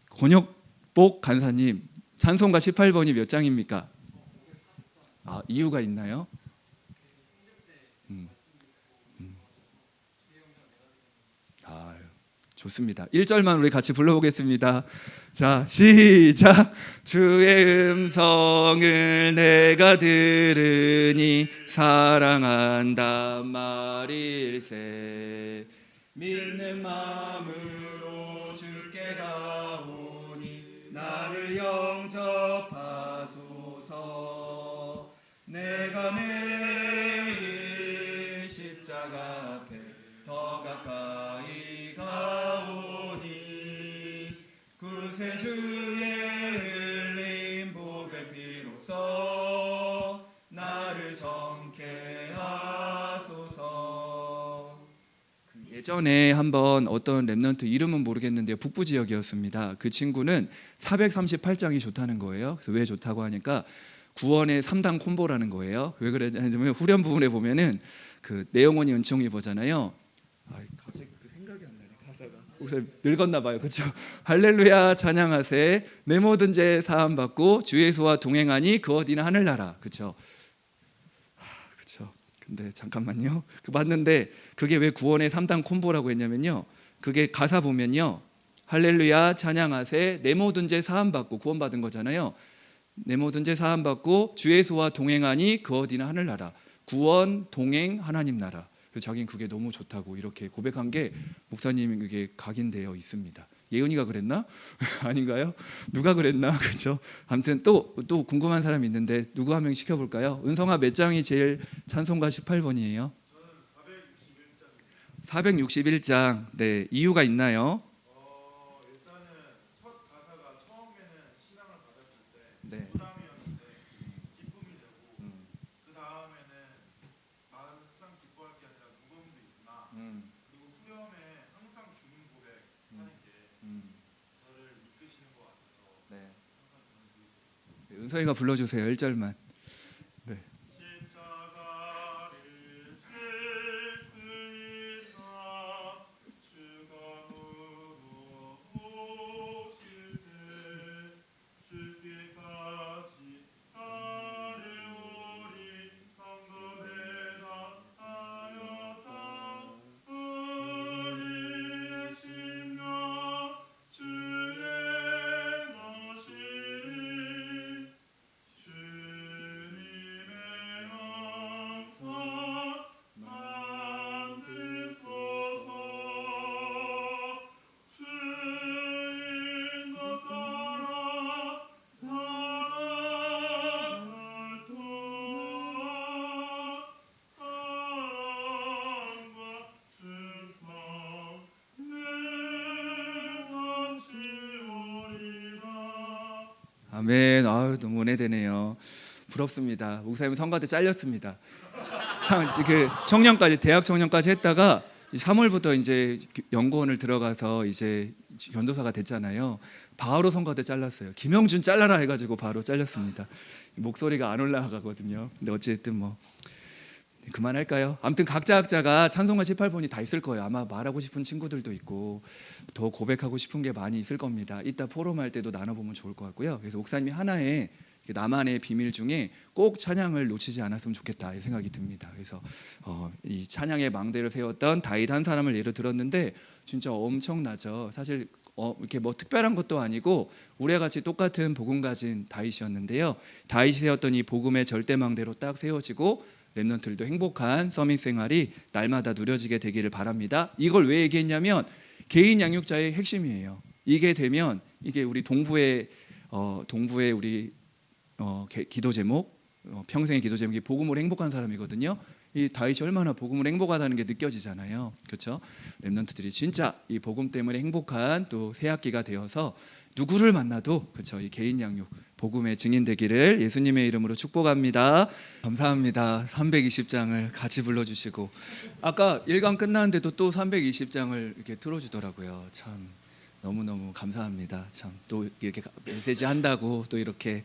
권혁복 간사님 찬송가 18번이 몇 장입니까? 이유가 있나요? 좋습니다. 1절만 우리 같이 불러보겠습니다. 자, 시작. 주의 음성을 내가 들으니 사랑한단 말일세. 믿는 마음으로 주께 가오니 나를 영접하소서. 내가 매일 십자가 앞에 더 가까이 가오니 구세주의 흘린 복의 피로써 나를 정케 하소서. 예전에 한번 어떤 랩넌트 이름은 모르겠는데요 북부 지역이었습니다. 그 친구는 438장이 좋다는 거예요. 그래서 왜 좋다고 하니까 구원의 3단 콤보라는 거예요. 왜 그러냐면 후렴 부분에 보면은 그 내영혼이 은총이 보잖아요. 갑자기 그 생각이 안 나네 가사가. 혹시 늙었나 봐요. 그렇죠? 할렐루야 찬양하세 내 모든 죄 사함 받고 주 예수와 동행하니 그 어디나 하늘나라. 그렇죠? 그렇죠. 근데 잠깐만요. 그 맞는데 그게 왜 구원의 3단 콤보라고 했냐면요. 그게 가사 보면요. 할렐루야 찬양하세 내 모든 죄 사함 받고 구원받은 거잖아요. 내 모든 죄 사함 받고 주 예수와 동행하니 그 어디나 하늘나라. 구원, 동행, 하나님 나라. 그래서 자기는 그게 너무 좋다고 이렇게 고백한 게 목사님이 그게 각인되어 있습니다. 예은이가 그랬나? 아닌가요? 누가 그랬나? 그렇죠? 아무튼 또 궁금한 사람이 있는데 누구 한 명 시켜볼까요? 은성아, 몇 장이 제일 찬송가 18번이에요? 461장. 네, 이유가 있나요? 일단은 첫 가사가 처음에는 신앙을 받았을 때 네. 부담이었는데 기쁨이 되고 그 다음에는 막상 기뻐할 게 아니라 무거움도 있구나. 그리고 후렴에 항상 주님 고백하는 게 저를 이끄시는 것 같아서 네. 항상 저는 그게 있어요. 은성이가 불러주세요. 1절만. 네. 십자가를 질 수 있나 주가 물어보실 때 죽기까지 따르오리 성도 대답하였다. 우리의 심령 주의 것이니 주님의 영광 만드소서. 주인 것 따라 사랑을 통하 사랑과 충성 내가지오리라. 아멘. 아유, 너무 은혜되네요. 부럽습니다. 목사님 성가대 잘렸습니다. 참, 그 청년까지, 대학 청년까지 했다가 3월부터 이제 연구원을 들어가서 이제 전도사가 됐잖아요. 바로 성가대 잘랐어요. 김영준 잘라라 해가지고 바로 잘렸습니다. 목소리가 안 올라가거든요. 근데 어쨌든 뭐 그만할까요? 아무튼 각자 학자가 찬송가 18번이 다 있을 거예요. 아마 말하고 싶은 친구들도 있고 더 고백하고 싶은 게 많이 있을 겁니다. 이따 포럼할 때도 나눠보면 좋을 것 같고요. 그래서 목사님이 하나의 나만의 비밀 중에 꼭 찬양을 놓치지 않았으면 좋겠다 이 생각이 듭니다. 그래서 이 찬양의 망대를 세웠던 다윗 한 사람을 예로 들었는데 진짜 엄청나죠. 사실 이렇게 뭐 특별한 것도 아니고 우리와 같이 똑같은 복음 가진 다윗이었는데요. 다윗이 세웠던 이 복음의 절대망대로 딱 세워지고 렘넌트들도 행복한 서밋 생활이 날마다 누려지게 되기를 바랍니다. 이걸 왜 얘기했냐면 개인 양육자의 핵심이에요. 이게 되면 이게 우리 동부의 우리 기도 제목, 평생의 기도 제목이 복음으로 행복한 사람이거든요. 이 다윗이 얼마나 복음으로 행복하다는 게 느껴지잖아요. 그렇죠? 렘넌트들이 진짜 이 복음 때문에 행복한 또 새 학기가 되어서 누구를 만나도 그렇죠. 이 개인 양육 복음의 증인 되기를 예수님의 이름으로 축복합니다. 감사합니다. 320장을 같이 불러주시고 아까 1강 끝났는데도 또 320장을 이렇게 틀어주더라고요. 참 너무너무 감사합니다. 참 또 이렇게 메시지 한다고 또 이렇게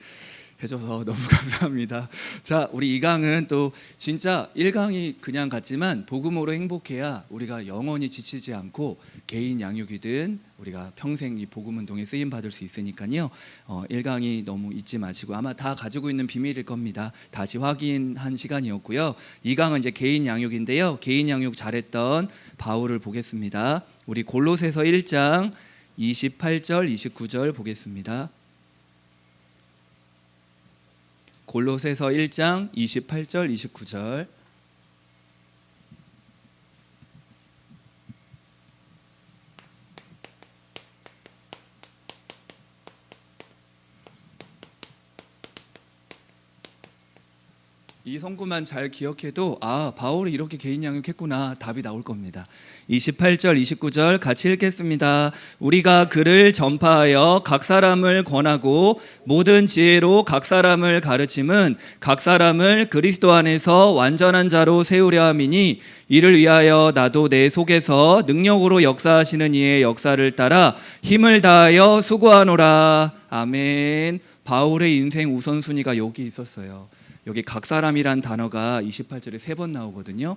해줘서 너무 감사합니다. 자, 우리 2강은 또 진짜 1강이 그냥 같지만 복음으로 행복해야 우리가 영원히 지치지 않고 개인 양육이든 우리가 평생 이 복음 운동에 쓰임 받을 수 있으니까요. 1강이 너무 잊지 마시고 아마 다 가지고 있는 비밀일 겁니다. 다시 확인한 시간이었고요. 2강은 이제 개인 양육인데요. 개인 양육 잘했던 바울을 보겠습니다. 우리 골로새서 1장 28절 29절 보겠습니다. 골로새서 1장 28절 29절. 이 성구만 잘 기억해도 아, 바울이 이렇게 개인 양육했구나 답이 나올 겁니다. 28절 29절 같이 읽겠습니다. 우리가 그를 전파하여 각 사람을 권하고 모든 지혜로 각 사람을 가르침은 각 사람을 그리스도 안에서 완전한 자로 세우려 함이니 이를 위하여 나도 내 속에서 능력으로 역사하시는 이의 역사를 따라 힘을 다하여 수고하노라. 아멘. 바울의 인생 우선순위가 여기 있었어요. 여기 각 사람이란 단어가 28절에 3번 나오거든요.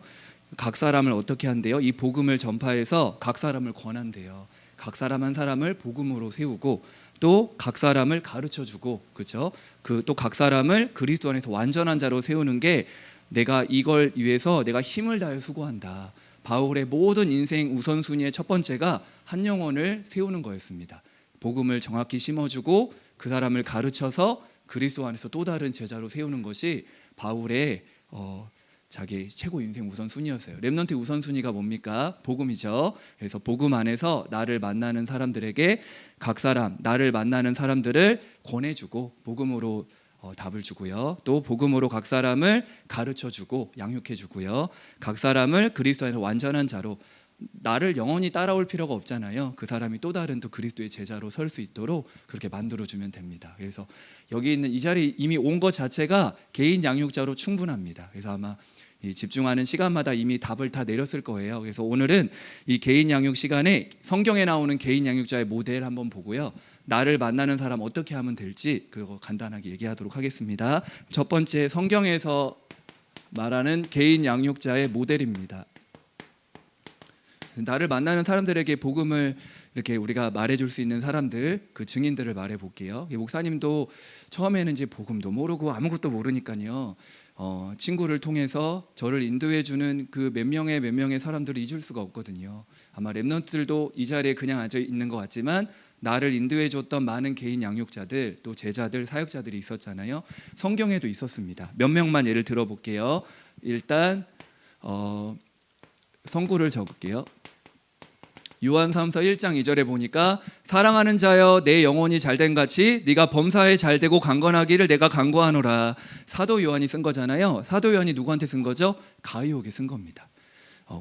각 사람을 어떻게 한대요? 이 복음을 전파해서 각 사람을 권한대요. 각 사람 한 사람을 복음으로 세우고 또 각 사람을 가르쳐주고 그렇죠? 또 각 사람을 그리스도 안에서 완전한 자로 세우는 게 내가 이걸 위해서 내가 힘을 다해 수고한다. 바울의 모든 인생 우선순위의 첫 번째가 한 영혼을 세우는 거였습니다. 복음을 정확히 심어주고 그 사람을 가르쳐서 그리스도 안에서 또 다른 제자로 세우는 것이 바울의 자기 최고 인생 우선순위였어요. 렘넌트 우선순위가 뭡니까? 복음이죠. 그래서 복음 안에서 나를 만나는 사람들에게 각 사람 나를 만나는 사람들을 권해주고 복음으로 답을 주고요. 또 복음으로 각 사람을 가르쳐주고 양육해주고요. 각 사람을 그리스도 안에서 완전한 자로 나를 영원히 따라올 필요가 없잖아요. 그 사람이 또 다른 또 그리스도의 제자로 설 수 있도록 그렇게 만들어주면 됩니다. 그래서 여기 있는 이 자리 이미 온 것 자체가 개인 양육자로 충분합니다. 그래서 아마 이 집중하는 시간마다 이미 답을 다 내렸을 거예요. 그래서 오늘은 이 개인 양육 시간에 성경에 나오는 개인 양육자의 모델 한번 보고요. 나를 만나는 사람 어떻게 하면 될지 그거 간단하게 얘기하도록 하겠습니다. 첫 번째, 성경에서 말하는 개인 양육자의 모델입니다. 나를 만나는 사람들에게 복음을 이렇게 우리가 말해줄 수 있는 사람들, 그 증인들을 말해볼게요. 목사님도 처음에는 이제 복음도 모르고 아무것도 모르니까요. 친구를 통해서 저를 인도해주는 그 몇 명의 사람들을 잊을 수가 없거든요. 아마 렘넌트들도 이 자리에 그냥 앉아 있는 것 같지만 나를 인도해줬던 많은 개인 양육자들, 또 제자들, 사역자들이 있었잖아요. 성경에도 있었습니다. 몇 명만 예를 들어볼게요. 일단 성구를 적을게요. 요한 3서 1장 2절에 보니까 사랑하는 자여 내 영혼이 잘된 같이 네가 범사에 잘되고 강건하기를 내가 간구하노라. 사도 요한이 쓴 거잖아요. 사도 요한이 누구한테 쓴 거죠? 가이오에게 쓴 겁니다.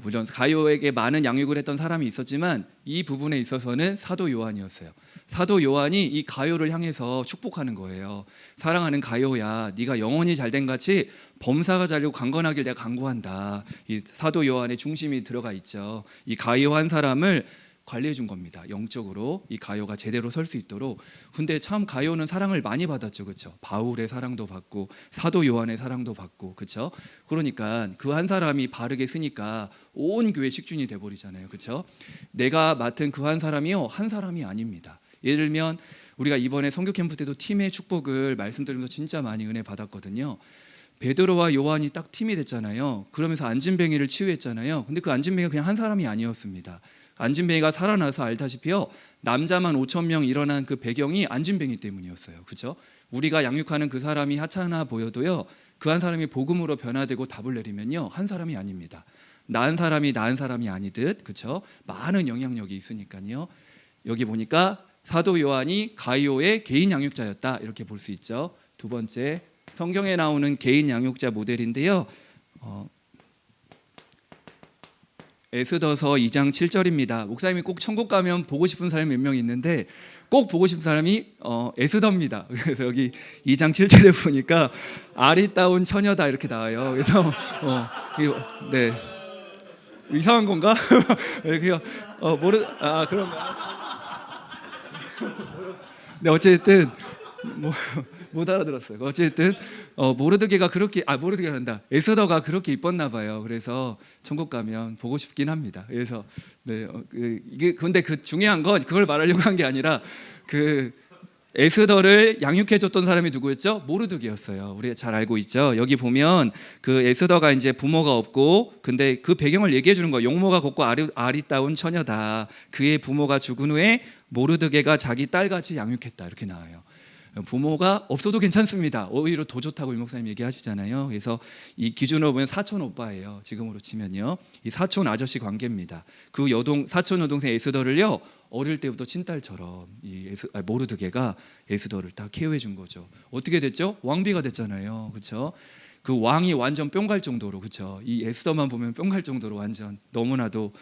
물론 가이오에게 많은 양육을 했던 사람이 있었지만 이 부분에 있어서는 사도 요한이었어요. 사도 요한이 이 가이오를 향해서 축복하는 거예요. 사랑하는 가이오야, 네가 영혼이 잘된 같이 범사가 잘되고 강건하길 내가 간구한다. 이 사도 요한의 중심이 들어가 있죠. 이 가이오 한 사람을 관리해 준 겁니다. 영적으로 이 가이오가 제대로 설 수 있도록. 근데 참 가이오는 사랑을 많이 받았죠, 그렇죠? 바울의 사랑도 받고 사도 요한의 사랑도 받고, 그렇죠? 그러니까 그 한 사람이 바르게 쓰니까 온 교회 식준이 돼 버리잖아요, 그렇죠? 내가 맡은 그 한 사람이요, 한 사람이 아닙니다. 예를 들면 우리가 이번에 선교 캠프 때도 팀의 축복을 말씀드리면서 진짜 많이 은혜 받았거든요. 베드로와 요한이 딱 팀이 됐잖아요. 그러면서 안진뱅이를 치유했잖아요. 근데 그 안진뱅이가 그냥 한 사람이 아니었습니다. 안진뱅이가 살아나서 알다시피요, 남자만 5,000명 일어난 그 배경이 안진뱅이 때문이었어요. 그렇죠? 우리가 양육하는 그 사람이 하찮아 보여도요, 그 한 사람이 복음으로 변화되고 답을 내리면요, 한 사람이 아닙니다. 나은 사람이 아니듯, 그렇죠? 많은 영향력이 있으니까요. 여기 보니까 사도 요한이 가이오의 개인 양육자였다, 이렇게 볼 수 있죠. 두 번째, 성경에 나오는 개인 양육자 모델인데요. 에스더서 2장 7절입니다. 목사님이 꼭 천국 가면 보고 싶은 사람이 몇 명 있는데 꼭 보고 싶은 사람이 에스더입니다. 그래서 여기 2장 7절에 보니까 아리따운 처녀다 이렇게 나와요. 그래서 네, 이상한 건가? 그냥 그런가? 네, 어쨌든 못 알아들었어요. 어쨌든 모르드게가 그렇게 모르드게가 한다. 에스더가 그렇게 이뻤나 봐요. 그래서 천국 가면 보고 싶긴 합니다. 그래서 네, 이게 근데 그 중요한 건 그걸 말하려고 한 게 아니라 그 에스더를 양육해줬던 사람이 누구였죠? 모르드게였어요. 우리가 잘 알고 있죠. 여기 보면 그 에스더가 이제 부모가 없고, 근데 그 배경을 얘기해 주는 거예요. 용모가 곱고 아리따운 처녀다. 그의 부모가 죽은 후에 모르드게가 자기 딸같이 양육했다, 이렇게 나와요. 부모가 없어도 괜찮습니다. 오히려 더 좋다고 이 목사님 얘기하시잖아요. 그래서 이 기준으로 보면 사촌 오빠예요. 지금으로 치면요, 이 사촌 아저씨 관계입니다. 그 사촌 여동생 에스더를요, 어릴 때부터 친딸처럼 이 모르드게가 에스더를 다 케어해 준 거죠. 어떻게 됐죠? 왕비가 됐잖아요, 그렇죠? 그 왕이 완전 뿅 갈 정도로, 그렇죠? 이 에스더만 보면 뿅 갈 정도로 완전 너무나도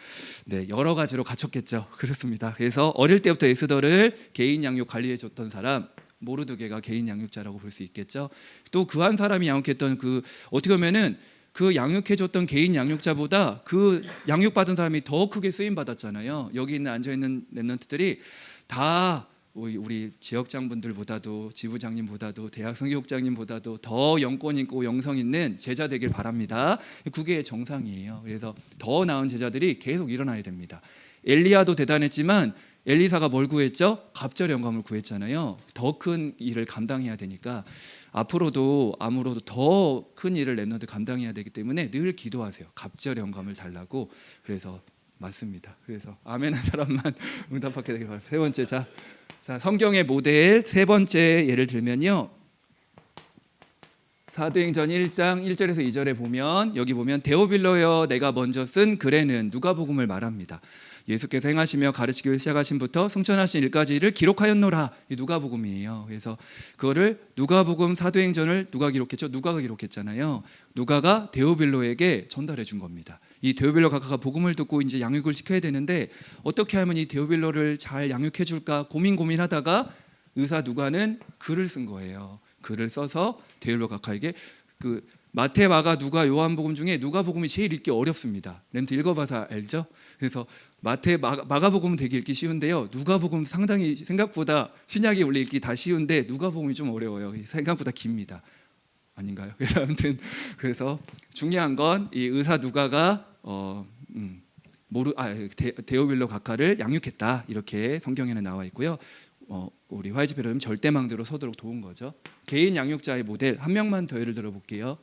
여러 가지로 갖췄겠죠. 그렇습니다. 그래서 어릴 때부터 에스더를 개인 양육 관리해 줬던 사람, 모르드게가 개인 양육자라고 볼 수 있겠죠. 또 그 한 사람이 양육했던 어떻게 보면은 그 양육해줬던 개인 양육자보다 그 양육받은 사람이 더 크게 쓰임 받았잖아요. 여기 있는 앉아있는 렘넌트들이 다 우리 지역장분들보다도 지부장님보다도 대학 성교육장님보다도 더 영권 있고 영성 있는 제자 되길 바랍니다. 그게 정상이에요. 그래서 더 나은 제자들이 계속 일어나야 됩니다. 엘리야도 대단했지만 엘리사가 뭘 구했죠? 갑절 영감을 구했잖아요. 더 큰 일을 감당해야 되니까 앞으로도 아무로도 더 큰 일을 렘넌트 감당해야 되기 때문에 늘 기도하세요. 갑절 영감을 달라고. 그래서 맞습니다. 그래서 아멘 한 사람만 응답받게 되길 바랍니다. 세 번째, 자 성경의 모델 세 번째 예를 들면요, 사도행전 1장 1절에서 2절에 보면 여기 보면 데오빌로여 내가 먼저 쓴 글에는 누가복음을 말합니다. 예수께서 행하시며 가르치기를 시작하신부터 승천하신 일까지를 기록하였노라. 이 누가복음이에요. 그래서 그거를 누가복음 사도행전을 누가 기록했죠? 누가가 기록했잖아요. 누가가 데오빌로에게 전달해 준 겁니다. 이 데오빌로 각하가 복음을 듣고 이제 양육을 시켜야 되는데 어떻게 하면 이 데오빌로를 잘 양육해 줄까 고민하다가 의사 누가는 글을 쓴 거예요. 글을 써서 데오빌로 각하에게 그 마태, 마가, 누가, 요한복음 중에 누가복음이 제일 읽기 어렵습니다. 렌트 읽어봐서 알죠? 그래서 마태, 마가복음은 되게 읽기 쉬운데요. 누가복음 상당히 생각보다 신약이 원래 읽기 다 쉬운데 누가복음이 좀 어려워요. 생각보다 깁니다. 아닌가요? 아무튼 그래서 중요한 건 이 의사 누가가 데오빌로 각하를 양육했다 이렇게 성경에는 나와 있고요. 우리 화이즈페러는 절대망대로 서도록 도운 거죠. 개인 양육자의 모델 한 명만 더 예를 들어 볼게요.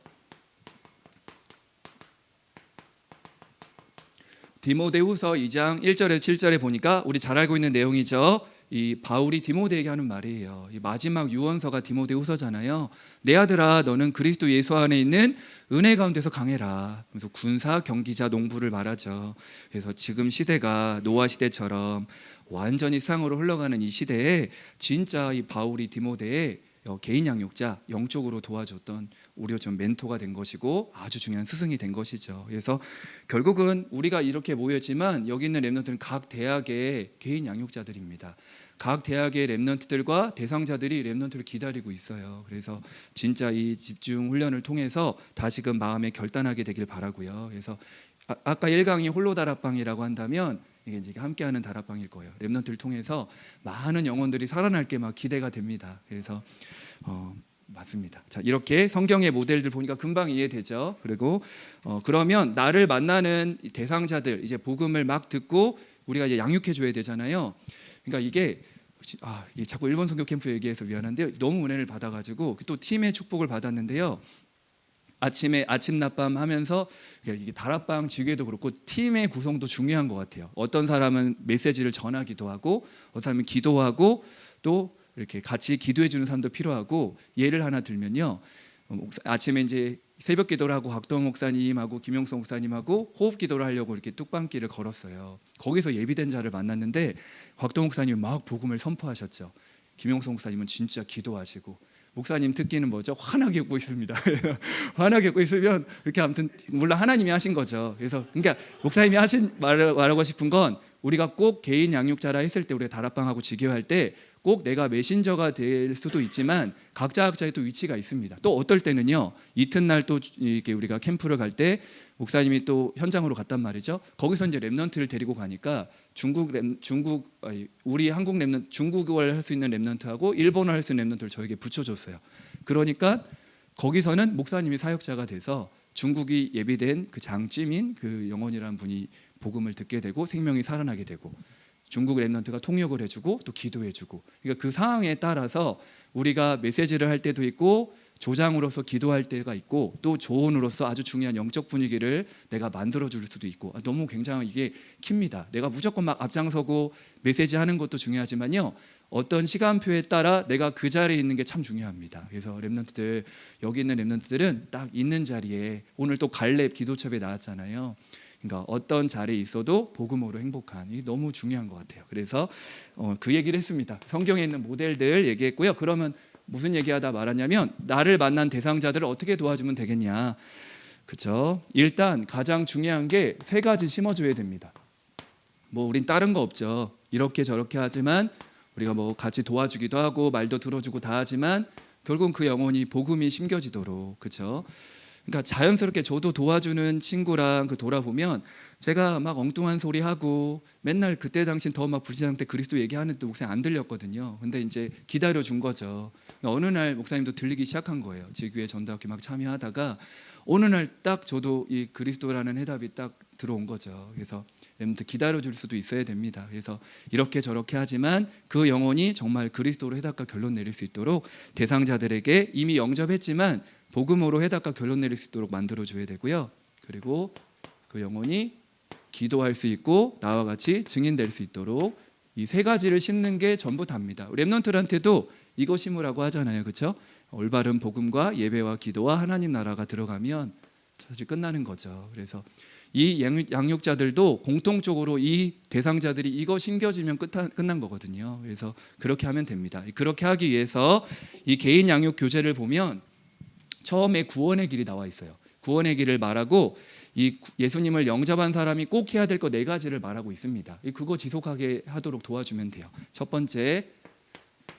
디모데후서 2장 1절에서 7절에 보니까 우리 잘 알고 있는 내용이죠. 이 바울이 디모데에게 하는 말이에요. 이 마지막 유언서가 디모데후서잖아요. 내 아들아 너는 그리스도 예수 안에 있는 은혜 가운데서 강해라. 그래서 군사, 경기자, 농부를 말하죠. 그래서 지금 시대가 노아 시대처럼 완전히 상으로 흘러가는 이 시대에 진짜 이 바울이 디모데의 개인 양육자, 영적으로 도와줬던 우리 좀 멘토가 된 것이고 아주 중요한 스승이 된 것이죠. 그래서 결국은 우리가 이렇게 모였지만 여기 있는 렘넌트는 각 대학의 개인 양육자들입니다. 각 대학의 렘넌트들과 대상자들이 렘넌트를 기다리고 있어요. 그래서 진짜 이 집중 훈련을 통해서 다시금 마음에 결단하게 되길 바라고요. 그래서 아까 1강이 홀로 다락방이라고 한다면 이게 이제 함께하는 다락방일 거예요. 렘넌트를 통해서 많은 영혼들이 살아날 게 막 기대가 됩니다. 그래서 맞습니다. 자, 이렇게 성경의 모델들 보니까 금방 이해되죠. 그리고 그러면 나를 만나는 대상자들 이제 복음을 막 듣고 우리가 이제 양육해 줘야 되잖아요. 그러니까 이게 자꾸 일본 선교 캠프 얘기해서 미안한데요. 너무 은혜를 받아가지고 또 팀의 축복을 받았는데요. 아침에 아침 낮밤 하면서 이게 다락방 지휘도 그렇고 팀의 구성도 중요한 것 같아요. 어떤 사람은 메시지를 전하기도 하고 어떤 사람은 기도하고 또 이렇게 같이 기도해 주는 사람도 필요하고 예를 하나 들면요. 아침에 이제 새벽 기도를 하고 곽동 목사님하고 김용성 목사님하고 호흡 기도를 하려고 이렇게 뚝방길을 걸었어요. 거기서 예비된 자를 만났는데 곽동 목사님이 막 복음을 선포하셨죠. 김용성 목사님은 진짜 기도하시고 목사님 특기는 뭐죠? 환하게 웃고 있습니다. 환하게 웃고 있으면 이렇게 아무튼 물론 하나님이 하신 거죠. 그래서 그러니까 목사님이 하신 말하고 싶은 건 우리가 꼭 개인 양육자라 했을 때 우리가 다락방하고 지교할 때 꼭 내가 메신저가 될 수도 있지만 각자의 또 위치가 있습니다. 또 어떨 때는요. 이튿날 또 이렇게 우리가 캠프를 갈 때 목사님이 또 현장으로 갔단 말이죠. 거기서 이제 렘넌트를 데리고 가니까 우리 한국 렘넌트 중국어를 할 수 있는 렘넌트하고 일본어 할 수 있는 렘넌트를 저에게 붙여줬어요. 그러니까 거기서는 목사님이 사역자가 돼서 중국이 예비된 그 장찌민 그 영혼이라는 분이 복음을 듣게 되고 생명이 살아나게 되고 중국 렘넌트가 통역을 해주고 또 기도해주고 그러니까 그 상황에 따라서 우리가 메시지를 할 때도 있고 조장으로서 기도할 때가 있고 또 조언으로서 아주 중요한 영적 분위기를 내가 만들어줄 수도 있고 너무 굉장히 이게 킵니다. 내가 무조건 막 앞장서고 메시지 하는 것도 중요하지만요. 어떤 시간표에 따라 내가 그 자리에 있는 게 참 중요합니다. 그래서 렘넌트들 여기 있는 렘넌트들은 딱 있는 자리에 오늘 또 갈렙 기도첩에 나왔잖아요. 그러니까 어떤 자리에 있어도 복음으로 행복한 이 너무 중요한 것 같아요. 그래서 그 얘기를 했습니다. 성경에 있는 모델들 얘기했고요. 그러면 무슨 얘기하다 말았냐면 나를 만난 대상자들을 어떻게 도와주면 되겠냐. 그렇죠? 일단 가장 중요한 게 3가지 심어줘야 됩니다. 뭐 우린 다른 거 없죠. 이렇게 저렇게 하지만 우리가 뭐 같이 도와주기도 하고 말도 들어주고 다 하지만 결국은 그 영혼이 복음이 심겨지도록 그렇죠? 그러니까 자연스럽게 저도 도와주는 친구랑 그 돌아보면 제가 막 엉뚱한 소리 하고 맨날 그때 당신 더 막 불신앙 때 그리스도 얘기하는 목사님 안 들렸거든요. 근데 이제 기다려 준 거죠. 어느 날 목사님도 들리기 시작한 거예요. 지교회 전도학교 막 참여하다가 어느 날 딱 저도 이 그리스도라는 해답이 딱 들어온 거죠. 그래서 렘넌트 기다려 줄 수도 있어야 됩니다. 그래서 이렇게 저렇게 하지만 그 영혼이 정말 그리스도로 해답과 결론 내릴 수 있도록 대상자들에게 이미 영접했지만 복음으로 해답과 결론 내릴 수 있도록 만들어줘야 되고요. 그리고 그 영혼이 기도할 수 있고 나와 같이 증인될 수 있도록 이 세 가지를 심는 게 전부 답니다. 렘넌트한테도 이거 심으라고 하잖아요, 그렇죠? 올바른 복음과 예배와 기도와 하나님 나라가 들어가면 사실 끝나는 거죠. 그래서 이 양육자들도 공통적으로 이 대상자들이 이거 심겨지면 끝난 거거든요. 그래서 그렇게 하면 됩니다. 그렇게 하기 위해서 이 개인 양육 교재를 보면 처음에 구원의 길이 나와 있어요. 구원의 길을 말하고 이 예수님을 영접한 사람이 꼭 해야 될 거 4가지를 말하고 있습니다. 그거 지속하게 하도록 도와주면 돼요. 첫 번째,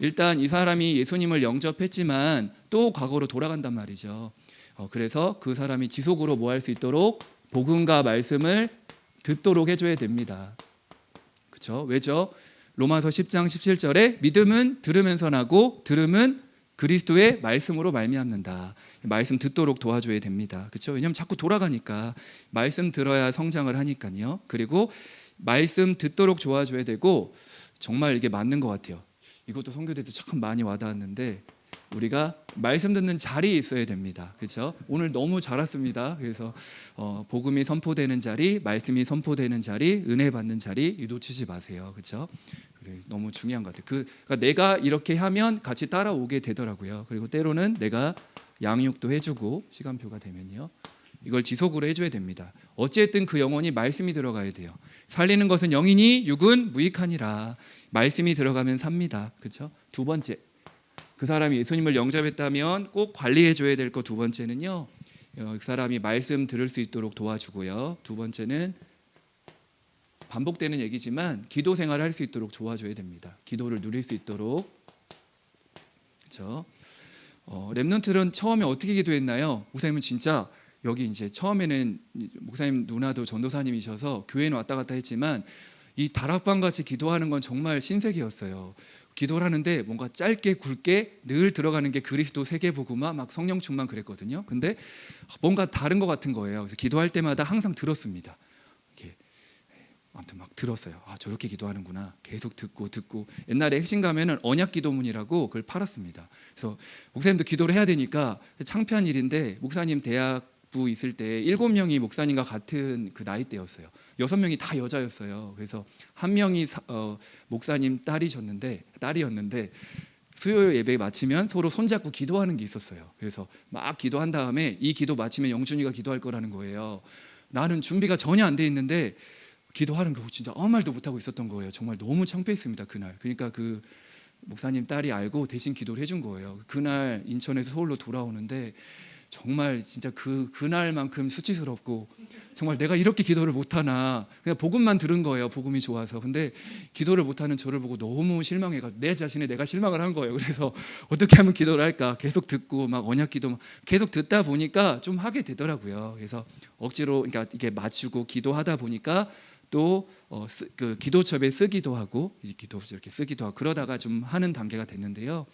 일단 이 사람이 예수님을 영접했지만 또 과거로 돌아간단 말이죠. 그래서 그 사람이 지속으로 뭐 할 수 있도록 복음과 말씀을 듣도록 해줘야 됩니다. 그렇죠? 왜죠? 로마서 10장 17절에 믿음은 들으면서 나고 들음은 그리스도의 말씀으로 말미암는다. 말씀 듣도록 도와줘야 됩니다. 그렇죠? 왜냐하면 자꾸 돌아가니까 말씀 들어야 성장을 하니까요. 그리고 말씀 듣도록 도와줘야 되고 정말 이게 맞는 것 같아요. 이것도 선교대 때 참 많이 와닿았는데 우리가 말씀 듣는 자리에 있어야 됩니다. 그렇죠? 오늘 너무 잘 왔습니다. 그래서 복음이 선포되는 자리, 말씀이 선포되는 자리, 은혜 받는 자리 놓치지 마세요. 그렇죠? 너무 중요한 것 같아요. 그러니까 내가 이렇게 하면 같이 따라오게 되더라고요. 그리고 때로는 내가 양육도 해주고 시간표가 되면요. 이걸 지속으로 해줘야 됩니다. 어쨌든 그 영혼이 말씀이 들어가야 돼요. 살리는 것은 영이니 육은 무익하니라. 말씀이 들어가면 삽니다. 그렇죠? 두 번째, 그 사람이 예수님을 영접했다면 꼭 관리해줘야 될 거 두 번째는요. 그 사람이 말씀 들을 수 있도록 도와주고요. 두 번째는 반복되는 얘기지만 기도 생활을 할 수 있도록 도와줘야 됩니다. 기도를 누릴 수 있도록. 그렇죠? 렘넌트는 처음에 어떻게 기도했나요? 목사님은 진짜 여기 이제 처음에는 목사님 누나도 전도사님이셔서 교회는 왔다 갔다 했지만 이 다락방 같이 기도하는 건 정말 신세계였어요. 기도를 하는데 뭔가 짧게 굵게 늘 들어가는 게 그리스도 세계복음화 막 성령 충만 그랬거든요. 근데 뭔가 다른 것 같은 거예요. 그래서 기도할 때마다 항상 들었습니다. 이렇게 아무튼 막 들었어요. 아, 저렇게 기도하는구나. 계속 듣고 옛날에 핵심 가면은 언약 기도문이라고 그걸 팔았습니다. 그래서 목사님도 기도를 해야 되니까 창피한 일인데 목사님 대학부 있을 때 7명이 목사님과 같은 그 나이대였어요. 6명이 다 여자였어요. 그래서 한 명이 목사님 딸이었는데 수요 예배 마치면 서로 손잡고 기도하는 게 있었어요. 그래서 막 기도한 다음에 이 기도 마치면 영준이가 기도할 거라는 거예요. 나는 준비가 전혀 안 돼 있는데 기도하는 거 진짜 아무 말도 못하고 있었던 거예요. 정말 너무 창피했습니다, 그날. 그러니까 그 목사님 딸이 알고 대신 기도를 해준 거예요. 그날 인천에서 서울로 돌아오는데 정말 진짜 그날만큼 수치스럽고 정말 내가 이렇게 기도를 못하나, 그냥 복음만 들은 거예요. 복음이 좋아서. 근데 기도를 못하는 저를 보고 너무 실망해가지고 내 자신에 내가 실망을 한 거예요. 그래서 어떻게 하면 기도를 할까 계속 듣고 막 언약 기도 계속 듣다 보니까 좀 하게 되더라고요. 그래서 억지로 그러니까 이게 맞추고 기도하다 보니까 또 그 기도첩에 쓰기도 하고 기도 이렇게 쓰기도 하고 그러다가 좀 하는 단계가 됐는데요.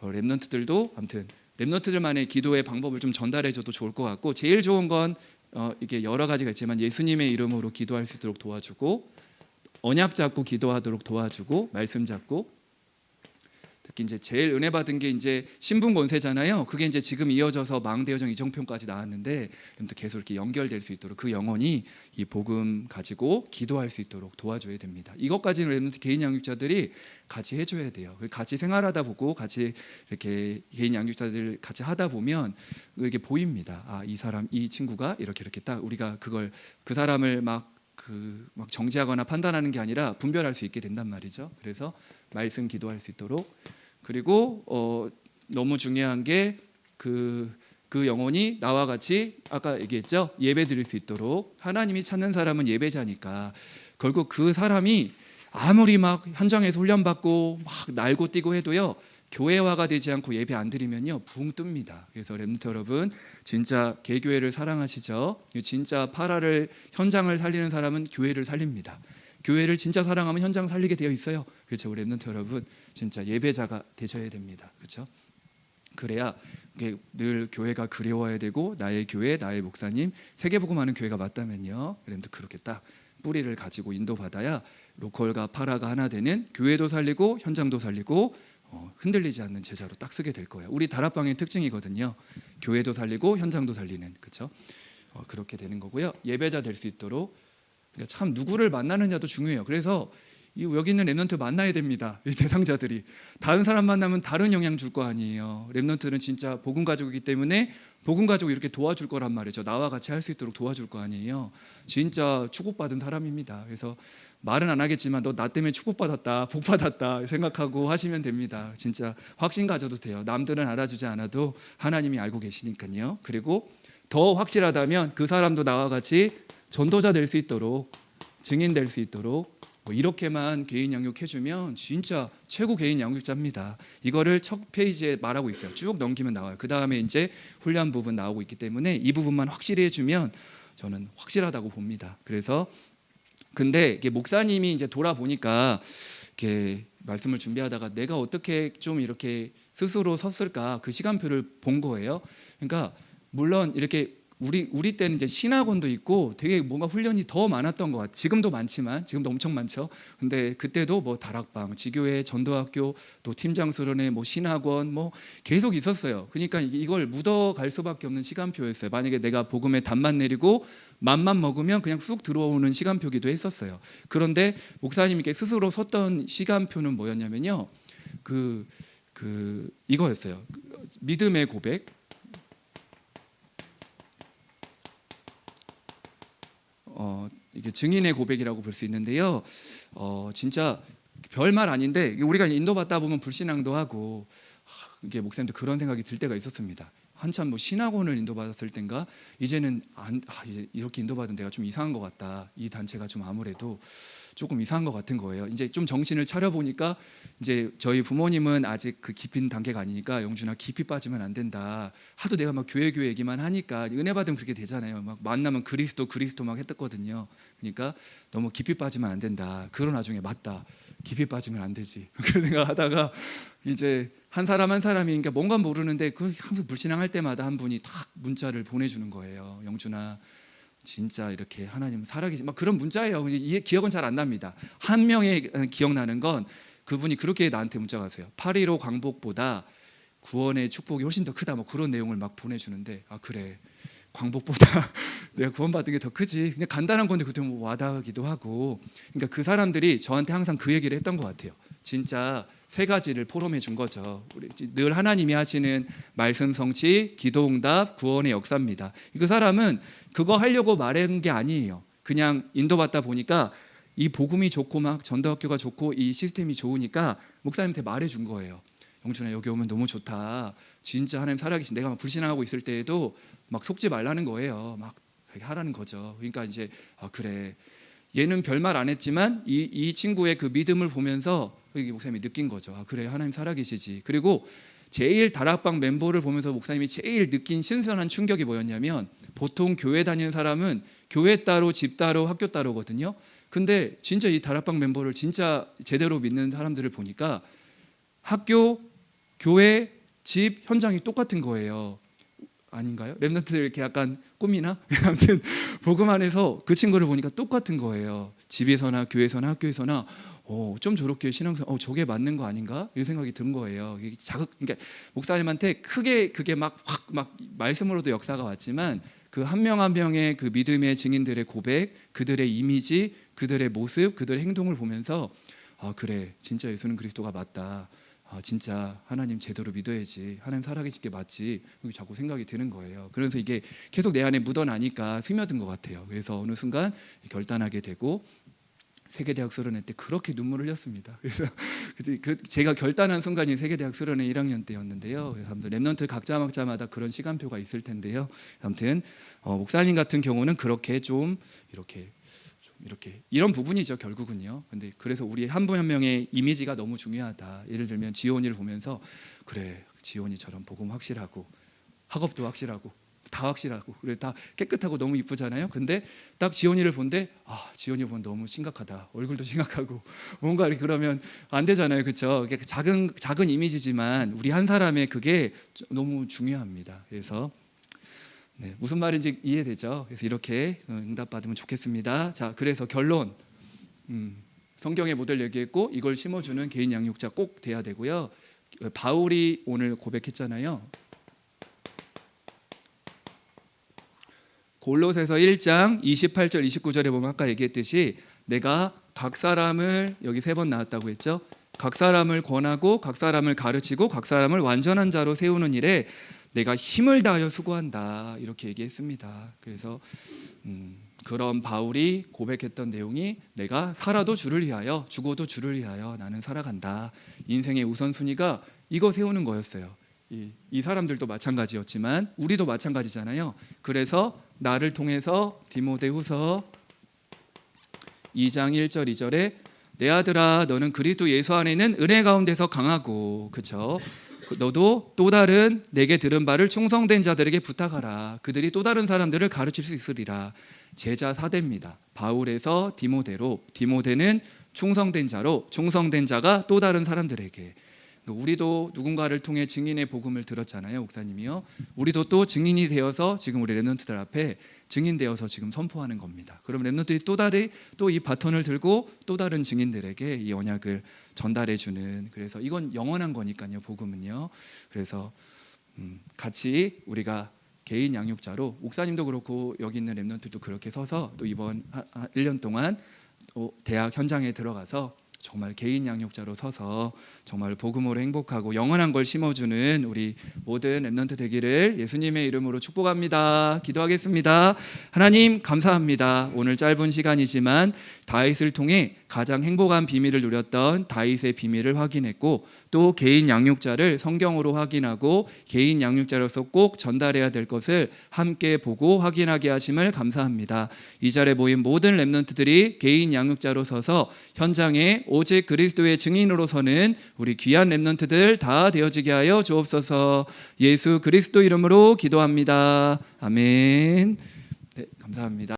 렘넌트들도 아무튼 렘넌트들만의 기도의 방법을 좀 전달해줘도 좋을 것 같고, 제일 좋은 건 이게 여러 가지가 있지만 예수님의 이름으로 기도할 수 있도록 도와주고, 언약 잡고 기도하도록 도와주고, 말씀 잡고, 특히 이제 제일 은혜 받은 게 이제 신분 권세잖아요. 그게 이제 지금 이어져서 망대여정 이정표까지 나왔는데 계속 이렇게 연결될 수 있도록 그 영혼이 이 복음 가지고 기도할 수 있도록 도와줘야 됩니다. 이것까지는 렘넌트 개인 양육자들이 같이 해줘야 돼요. 같이 생활하다 보고 같이 이렇게 개인 양육자들 같이 하다 보면 이게 보입니다. 아, 이 사람, 이 친구가 이렇게 딱 우리가 그걸 그 사람을 막 정지하거나 판단하는 게 아니라 분별할 수 있게 된단 말이죠. 그래서 말씀 기도할 수 있도록, 그리고 너무 중요한 게 그 영혼이 나와 같이 아까 얘기했죠. 예배 드릴 수 있도록. 하나님이 찾는 사람은 예배자니까 결국 그 사람이 아무리 막 현장에서 훈련받고 막 날고 뛰고 해도요, 교회화가 되지 않고 예배 안 드리면요 붕 뜹니다. 그래서 렘넌트 여러분 진짜 개교회를 사랑하시죠? 진짜 파라를 현장을 살리는 사람은 교회를 살립니다. 교회를 진짜 사랑하면 현장 살리게 되어 있어요. 그렇죠? 우리 렘넌트 여러분 진짜 예배자가 되셔야 됩니다. 그렇죠? 그래야 늘 교회가 그리워야 되고 나의 교회, 나의 목사님 세계복음하는 교회가 맞다면요, 렘넌트 그렇게 딱 뿌리를 가지고 인도받아야 로컬과 파라가 하나 되는, 교회도 살리고 현장도 살리고 흔들리지 않는 제자로 딱 쓰게 될 거예요. 우리 다락방의 특징이거든요. 교회도 살리고 현장도 살리는, 그렇죠? 그렇게 되는 거고요. 예배자 될 수 있도록, 그러니까 참 누구를 만나느냐도 중요해요. 그래서 여기 있는 랩넌트 만나야 됩니다. 이 대상자들이 다른 사람 만나면 다른 영향 줄 거 아니에요. 랩넌트는 진짜 복음 가족이기 때문에 복음 가족 이렇게 도와줄 거란 말이죠. 나와 같이 할 수 있도록 도와줄 거 아니에요. 진짜 축복받은 사람입니다. 그래서 말은 안 하겠지만 너 나 때문에 축복받았다, 복받았다 생각하고 하시면 됩니다. 진짜 확신 가져도 돼요. 남들은 알아주지 않아도 하나님이 알고 계시니까요. 그리고 더 확실하다면 그 사람도 나와 같이 전도자 될 수 있도록, 증인 될 수 있도록 뭐 이렇게만 개인 양육해주면 진짜 최고 개인 양육자입니다. 이거를 첫 페이지에 말하고 있어요. 쭉 넘기면 나와요. 그 다음에 이제 훈련 부분 나오고 있기 때문에 이 부분만 확실히 해주면 저는 확실하다고 봅니다. 그래서 근데 이게 목사님이 이제 돌아보니까 이렇게 말씀을 준비하다가 내가 어떻게 좀 이렇게 스스로 섰을까 그 시간표를 본 거예요. 그러니까 물론 이렇게 우리 때는 이제 신학원도 있고 되게 뭔가 훈련이 더 많았던 것 같아요. 지금도 많지만 지금도 엄청 많죠. 근데 그때도 뭐 다락방, 지교회, 전도학교, 또 팀장 수련회, 뭐 신학원 뭐 계속 있었어요. 그러니까 이걸 묻어갈 수밖에 없는 시간표였어요. 만약에 내가 복음에 단만 내리고 맘만 먹으면 그냥 쑥 들어오는 시간표기도 했었어요. 그런데 목사님께 스스로 섰던 시간표는 뭐였냐면요. 이거였어요. 믿음의 고백. 이게 증인의 고백이라고 볼 수 있는데요. 진짜 별말 아닌데 우리가 인도받다 보면 불신앙도 하고 이게 목사님도 그런 생각이 들 때가 있었습니다. 한참 뭐 신학원을 인도받았을 땐가 이제는 이제 이렇게 인도받은 데가 좀 이상한 것 같다. 이 단체가 좀 아무래도 조금 이상한 것 같은 거예요. 이제 좀 정신을 차려 보니까 이제 저희 부모님은 아직 그 깊은 단계가 아니니까 영준아 깊이 빠지면 안 된다. 하도 내가 막 교회 얘기만 하니까 은혜 받으면 그렇게 되잖아요. 막 만나면 그리스도 막 했었거든요. 그러니까 너무 깊이 빠지면 안 된다. 그런 와중에 맞다. 깊이 빠지면 안 되지. 그런 생각하다가 이제 한 사람이 그러니까 뭔가 모르는데 그 항상 불신앙할 때마다 한 분이 탁 문자를 보내주는 거예요. 영준아. 진짜 이렇게 하나님 살아계시 막 그런 문자예요. 이게 기억은 잘 안 납니다. 한 명의 기억나는 건 그분이 그렇게 나한테 문자가 왔어요. 8.15 광복보다 구원의 축복이 훨씬 더 크다. 뭐 그런 내용을 막 보내주는데 그래 광복보다 내가 구원받은 게 더 크지. 그냥 간단한 건데 그때 뭐 와닿기도 하고. 그러니까 그 사람들이 저한테 항상 그 얘기를 했던 것 같아요. 진짜 세 가지를 포럼해 준 거죠. 우리 늘 하나님이 하시는 말씀 성취, 기도 응답, 구원의 역사입니다. 그 사람은 그거 하려고 말한 게 아니에요. 그냥 인도받다 보니까 이 복음이 좋고 막 전도학교가 좋고 이 시스템이 좋으니까 목사님한테 말해 준 거예요. 영준아 여기 오면 너무 좋다. 진짜 하나님 살아계신 내가 막 불신앙하고 있을 때에도 막 속지 말라는 거예요. 막 하라는 거죠. 그러니까 이제 그래. 얘는 별말 안 했지만 이 친구의 그 믿음을 보면서 목사님이 느낀 거죠. 그래 하나님 살아계시지. 그리고 제일 다락방 멤버를 보면서 목사님이 제일 느낀 신선한 충격이 뭐였냐면 보통 교회 다니는 사람은 교회 따로 집 따로 학교 따로거든요. 근데 진짜 이 다락방 멤버를 진짜 제대로 믿는 사람들을 보니까 학교, 교회, 집 현장이 똑같은 거예요. 아닌가요? 랩런트들 이렇게 약간 꿈이나 아무튼 복음 안에서 그 친구를 보니까 똑같은 거예요. 집에서나 교회에서나 학교에서나 좀 저렇게 신앙생활 저게 맞는 거 아닌가? 이 생각이 든 거예요. 그러니까 목사님한테 크게 그게 막 말씀으로도 역사가 왔지만 그 한 명 한 명의 그 믿음의 증인들의 고백, 그들의 이미지, 그들의 모습, 그들의 행동을 보면서 그래 진짜 예수는 그리스도가 맞다. 진짜 하나님 제대로 믿어야지. 하나님 살아계신 게 맞지. 자꾸 생각이 드는 거예요. 그래서 이게 계속 내 안에 묻어나니까 스며든 것 같아요. 그래서 어느 순간 결단하게 되고 세계대학 수련회 때 그렇게 눈물을 흘렸습니다. 그래서 제가 결단한 순간이 세계대학 수련회 1학년 때였는데요. 그래서 랩런트 각자마다 그런 시간표가 있을 텐데요. 아무튼 목사님 같은 경우는 그렇게 좀 이렇게 이런 부분이죠 결국은요. 근데 그래서 우리 한 분 한 명의 이미지가 너무 중요하다. 예를 들면 지온이를 보면서 그래 지온이처럼 복음 확실하고 학업도 확실하고 다 확실하고 그래 다 깨끗하고 너무 이쁘잖아요. 근데 딱 지온이를 본데 지온이 보면 너무 심각하다. 얼굴도 심각하고 뭔가 그러면 안 되잖아요, 그렇죠? 작은 이미지지만 우리 한 사람의 그게 너무 중요합니다. 그래서 무슨 말인지 이해되죠? 그래서 이렇게 응답받으면 좋겠습니다. 자, 그래서 결론. 성경의 모델 얘기했고 이걸 심어주는 개인 양육자 꼭 돼야 되고요. 바울이 오늘 고백했잖아요. 골로새서 1장 28절 29절에 보면 아까 얘기했듯이 내가 각 사람을 여기 3번 나왔다고 했죠. 각 사람을 권하고 각 사람을 가르치고 각 사람을 완전한 자로 세우는 일에 내가 힘을 다하여 수고한다 이렇게 얘기했습니다. 그래서 그런 바울이 고백했던 내용이 내가 살아도 주를 위하여 죽어도 주를 위하여 나는 살아간다. 인생의 우선순위가 이거 세우는 거였어요. 이 사람들도 마찬가지였지만 우리도 마찬가지잖아요. 그래서 나를 통해서 디모데후서 2장 1절 2절에 내 아들아 너는 그리스도 예수 안에는 은혜 가운데서 강하고 그렇죠. 너도 또 다른 내게 들은 바를 충성된 자들에게 부탁하라. 그들이 또 다른 사람들을 가르칠 수 있으리라. 제자 사대입니다. 바울에서 디모데로, 디모데는 충성된 자로, 충성된 자가 또 다른 사람들에게. 우리도 누군가를 통해 증인의 복음을 들었잖아요, 목사님이요. 우리도 또 증인이 되어서 지금 우리 랩런트들 앞에 증인되어서 지금 선포하는 겁니다. 그럼 랩런트들이 또 이 바톤을 들고 또 다른 증인들에게 이 언약을 전달해 주는. 그래서 이건 영원한 거니까요, 복음은요. 그래서 같이 우리가 개인 양육자로 목사님도 그렇고 여기 있는 랩런트들도 그렇게 서서 또 이번 1년 동안 또 대학 현장에 들어가서 정말 개인 양육자로 서서 정말 복음으로 행복하고 영원한 걸 심어주는 우리 모든 랩런트 되기를 예수님의 이름으로 축복합니다. 기도하겠습니다. 하나님 감사합니다. 오늘 짧은 시간이지만 다윗을 통해 가장 행복한 비밀을 누렸던 다윗의 비밀을 확인했고 또 개인 양육자를 성경으로 확인하고 개인 양육자로서 꼭 전달해야 될 것을 함께 보고 확인하게 하심을 감사합니다. 이 자리에 모인 모든 랩런트들이 개인 양육자로 서서 현장에 오직 그리스도의 증인으로서는 우리 귀한 랩런트들 다 되어지게 하여 주옵소서. 예수 그리스도 이름으로 기도합니다. 아멘. 네, 감사합니다.